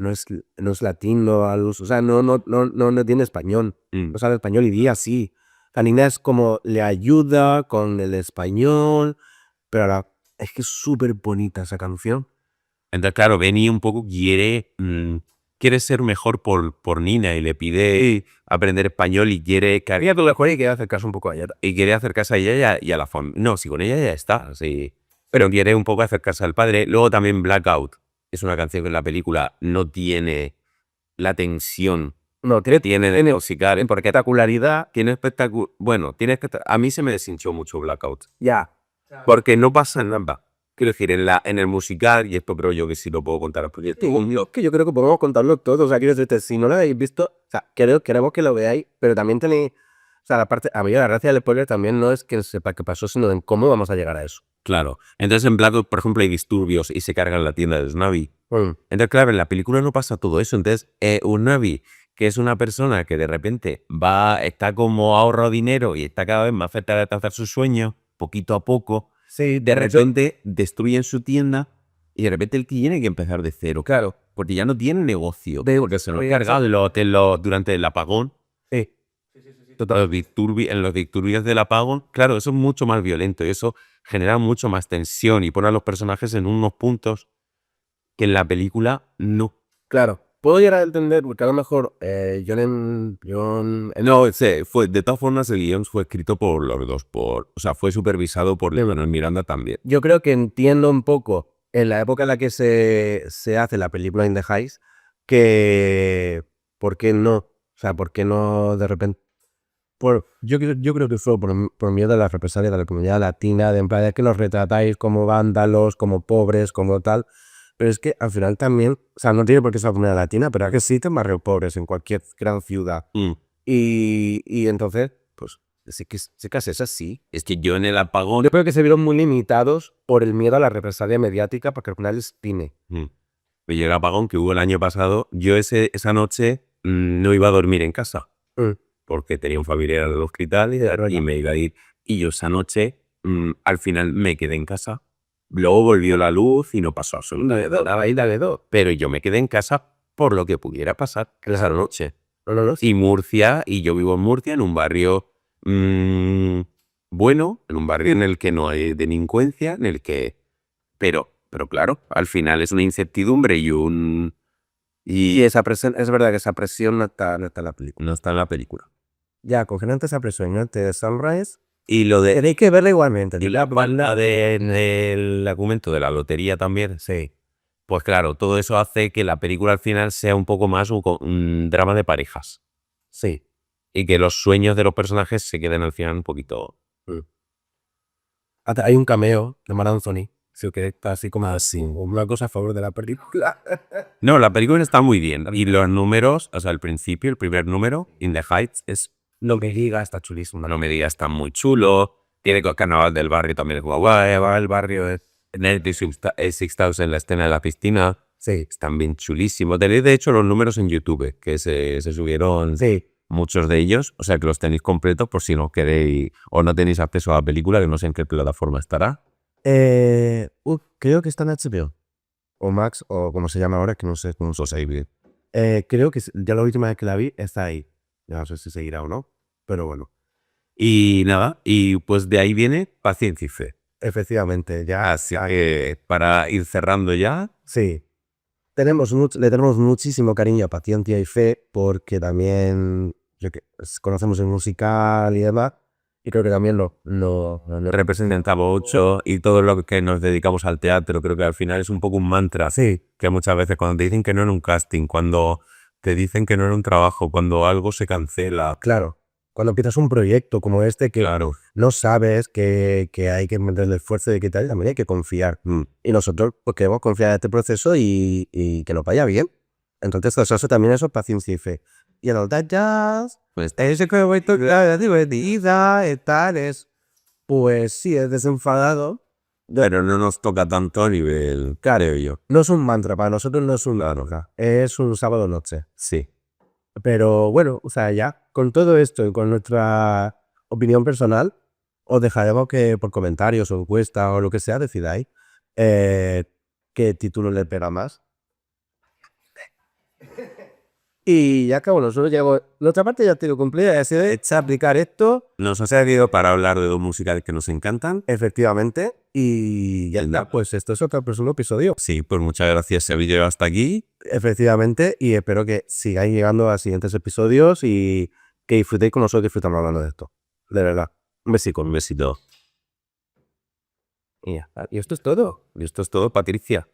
[SPEAKER 1] latino, o sea, no tiene español. No sabe español y Día sí. La Nina es como le ayuda con el español, pero ahora es que es súper bonita esa canción.
[SPEAKER 2] Entonces, claro, Benny un poco quiere ser mejor por Nina y le pide aprender español y quiere
[SPEAKER 1] acercarse un poco a ella.
[SPEAKER 2] Y quiere acercarse a ella y a la familia. No, si con ella ya está, sí. Pero quiere un poco acercarse al padre. Luego también Blackout. Es una canción que en la película no tiene la tensión.
[SPEAKER 1] No,
[SPEAKER 2] tiene musical,
[SPEAKER 1] porque espectacularidad.
[SPEAKER 2] Tiene espectáculo. Bueno, a mí se me deshinchó mucho Blackout.
[SPEAKER 1] Ya.
[SPEAKER 2] Porque no pasa nada. Quiero decir, en el musical, y esto creo yo que sí lo puedo contar. Porque
[SPEAKER 1] que yo creo que podemos contarlo todo. O sea, quiero decirte, si no lo habéis visto, o sea, queremos que lo veáis, pero también tenéis. O sea, a mí la gracia del spoiler también no es que sepa qué pasó, sino en cómo vamos a llegar a eso.
[SPEAKER 2] Claro. Entonces en Blackout, por ejemplo, hay disturbios y se cargan la tienda de Snavi. Entonces, claro, en la película no pasa todo eso. Entonces, Snavi, que es una persona que de repente está como ahorro dinero y está cada vez más cerca de alcanzar su sueño, poquito a poco,
[SPEAKER 1] sí,
[SPEAKER 2] de repente destruyen su tienda y de repente él tiene que empezar de cero. Claro, porque ya no tiene negocio. Porque se lo han cargado durante el apagón.
[SPEAKER 1] Sí.
[SPEAKER 2] En los disturbios del apagón, claro, eso es mucho más violento y eso genera mucho más tensión y pone a los personajes en unos puntos que en la película no.
[SPEAKER 1] Claro, puedo llegar a entender, porque a lo mejor
[SPEAKER 2] No, de todas formas el guión fue escrito por los dos, o sea, fue supervisado por Lin-Manuel Miranda también.
[SPEAKER 1] Yo creo que entiendo un poco, en la época en la que se hace la película In the Heights, que ¿por qué no? O sea, ¿por qué no de repente? Yo creo que fue por miedo a las represalias de la comunidad latina, de en plan de que los retratáis como vándalos, como pobres, como tal. Pero es que al final también, o sea, no tiene por qué ser la comunidad latina, pero es que existen barrios pobres en cualquier gran ciudad. Y entonces, pues, sí que es así.
[SPEAKER 2] Es que yo en el apagón...
[SPEAKER 1] Yo creo que se vieron muy limitados por el miedo a la represalia mediática, porque al final es cine.
[SPEAKER 2] Pero el apagón que hubo el año pasado, yo esa noche no iba a dormir en casa. Porque tenía un familiar en el hospital y me iba a ir. Y yo esa noche, al final me quedé en casa. Luego volvió la luz y no pasó absolutamente nada. Pero yo me quedé en casa por lo que pudiera pasar esa noche. Y Murcia, y yo vivo en Murcia, en un barrio bueno, en un barrio en el que no hay delincuencia, en el que... Pero claro, al final es una incertidumbre
[SPEAKER 1] Y esa presión, es verdad que esa presión no está en la película.
[SPEAKER 2] No está en la película.
[SPEAKER 1] Ya, cogen antes esa presión antes de Sunrise.
[SPEAKER 2] Y lo de...
[SPEAKER 1] Tenéis que verla igualmente.
[SPEAKER 2] Y la banda del argumento de la lotería también.
[SPEAKER 1] Sí.
[SPEAKER 2] Pues claro, todo eso hace que la película al final sea un poco más un drama de parejas.
[SPEAKER 1] Sí.
[SPEAKER 2] Y que los sueños de los personajes se queden al final un poquito...
[SPEAKER 1] Hay un cameo de Mar Anthony. Sí, que está así como así. Una cosa a favor de la película.
[SPEAKER 2] No, la película está muy bien. Y los números, o sea, al principio, el primer número, In the Heights, es...
[SPEAKER 1] No me diga, está chulísimo.
[SPEAKER 2] No me diga, está muy chulo. Tiene carnaval del barrio también. Va el barrio. En el Six en la escena de la piscina.
[SPEAKER 1] Sí.
[SPEAKER 2] Están bien chulísimos. Tenéis, de hecho, los números en YouTube, que se subieron muchos de ellos. O sea, que los tenéis completos por si no queréis o no tenéis acceso a la película, que no sé en qué plataforma estará.
[SPEAKER 1] Creo que está en HBO. O Max, o como se llama ahora, que no sé cómo se llama. Creo que ya la última vez que la vi está ahí. Ya no sé si seguirá o no, pero bueno.
[SPEAKER 2] Y nada, y pues de ahí viene Paciencia y Fe.
[SPEAKER 1] Efectivamente, ya.
[SPEAKER 2] Así que para ir cerrando ya.
[SPEAKER 1] Sí. Le tenemos muchísimo cariño a Paciencia y Fe porque también conocemos el musical y demás. Y creo que también lo
[SPEAKER 2] representaba mucho y todo lo que nos dedicamos al teatro, creo que al final es un poco un mantra.
[SPEAKER 1] Sí.
[SPEAKER 2] Que muchas veces cuando te dicen que no era un casting, cuando te dicen que no era un trabajo, cuando algo se cancela.
[SPEAKER 1] Claro. cuando empiezas un proyecto como este que
[SPEAKER 2] Claro.
[SPEAKER 1] no sabes que hay que meterle esfuerzo y que tal, también hay que confiar. Y nosotros pues queremos confiar en este proceso y que nos vaya bien. Entonces eso también eso es paciencia y fe. Y a los jazz,
[SPEAKER 2] Pues
[SPEAKER 1] ese que voy a tocar es divertida, tal, es pues sí, es desenfadado.
[SPEAKER 2] pero no nos toca tanto a nivel, creo yo.
[SPEAKER 1] No es un mantra, para nosotros no es un mantra, es un sábado noche.
[SPEAKER 2] Sí.
[SPEAKER 1] Pero bueno, o sea, ya, con todo esto y con nuestra opinión personal, os dejaremos que por comentarios o encuesta o lo que sea decidáis qué título le pega más. Y ya que bueno, nosotros llegamos, nuestra parte ya tengo cumplida, ha sido hecha aplicar esto,
[SPEAKER 2] Nos ha servido para hablar de dos musicales que nos encantan.
[SPEAKER 1] efectivamente, y ya está, pues esto es otro próximo episodio.
[SPEAKER 2] Sí, pues muchas gracias si habéis llegado hasta aquí.
[SPEAKER 1] Efectivamente, y espero que sigáis llegando a siguientes episodios y que disfrutéis con nosotros disfrutando hablando de esto. De verdad. Un besico.
[SPEAKER 2] Un besito.
[SPEAKER 1] Y ya está. Y esto es todo.
[SPEAKER 2] Y esto es todo, Patricia.